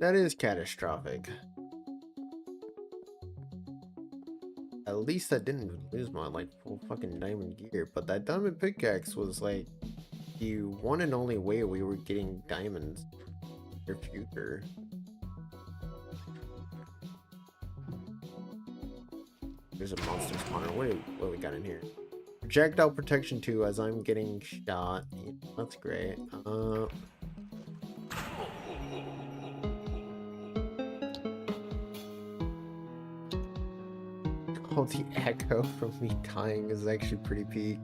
That is catastrophic. At least I didn't lose my like full fucking diamond gear, but that diamond pickaxe was like the one and only way we were getting diamonds in your future. There's a monster spawner. What we got in here? Projectile protection 2 as I'm getting shot. Yeah, that's great. Oh, the echo from me dying is actually pretty peak.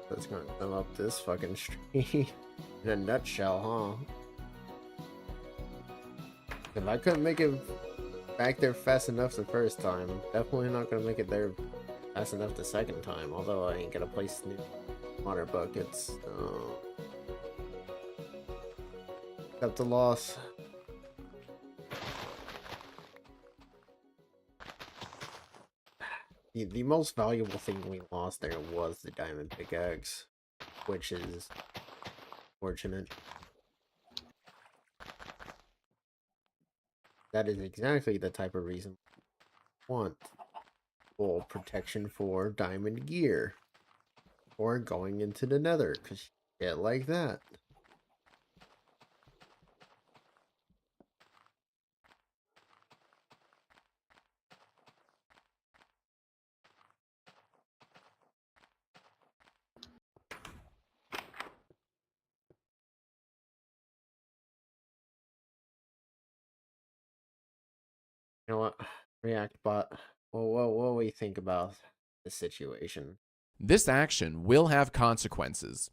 That's gonna sum up this fucking stream in a nutshell, huh? If I couldn't make it back there fast enough the first time, definitely not gonna make it there fast enough the second time. Although I ain't gonna place new water buckets. Got the loss. The most valuable thing we lost there was the diamond pickaxe, which is fortunate. That is exactly the type of reason we want full protection for diamond gear. Or going into the nether, because shit like that. You know what? reactbot. Well, what do we think about the situation? This action will have consequences.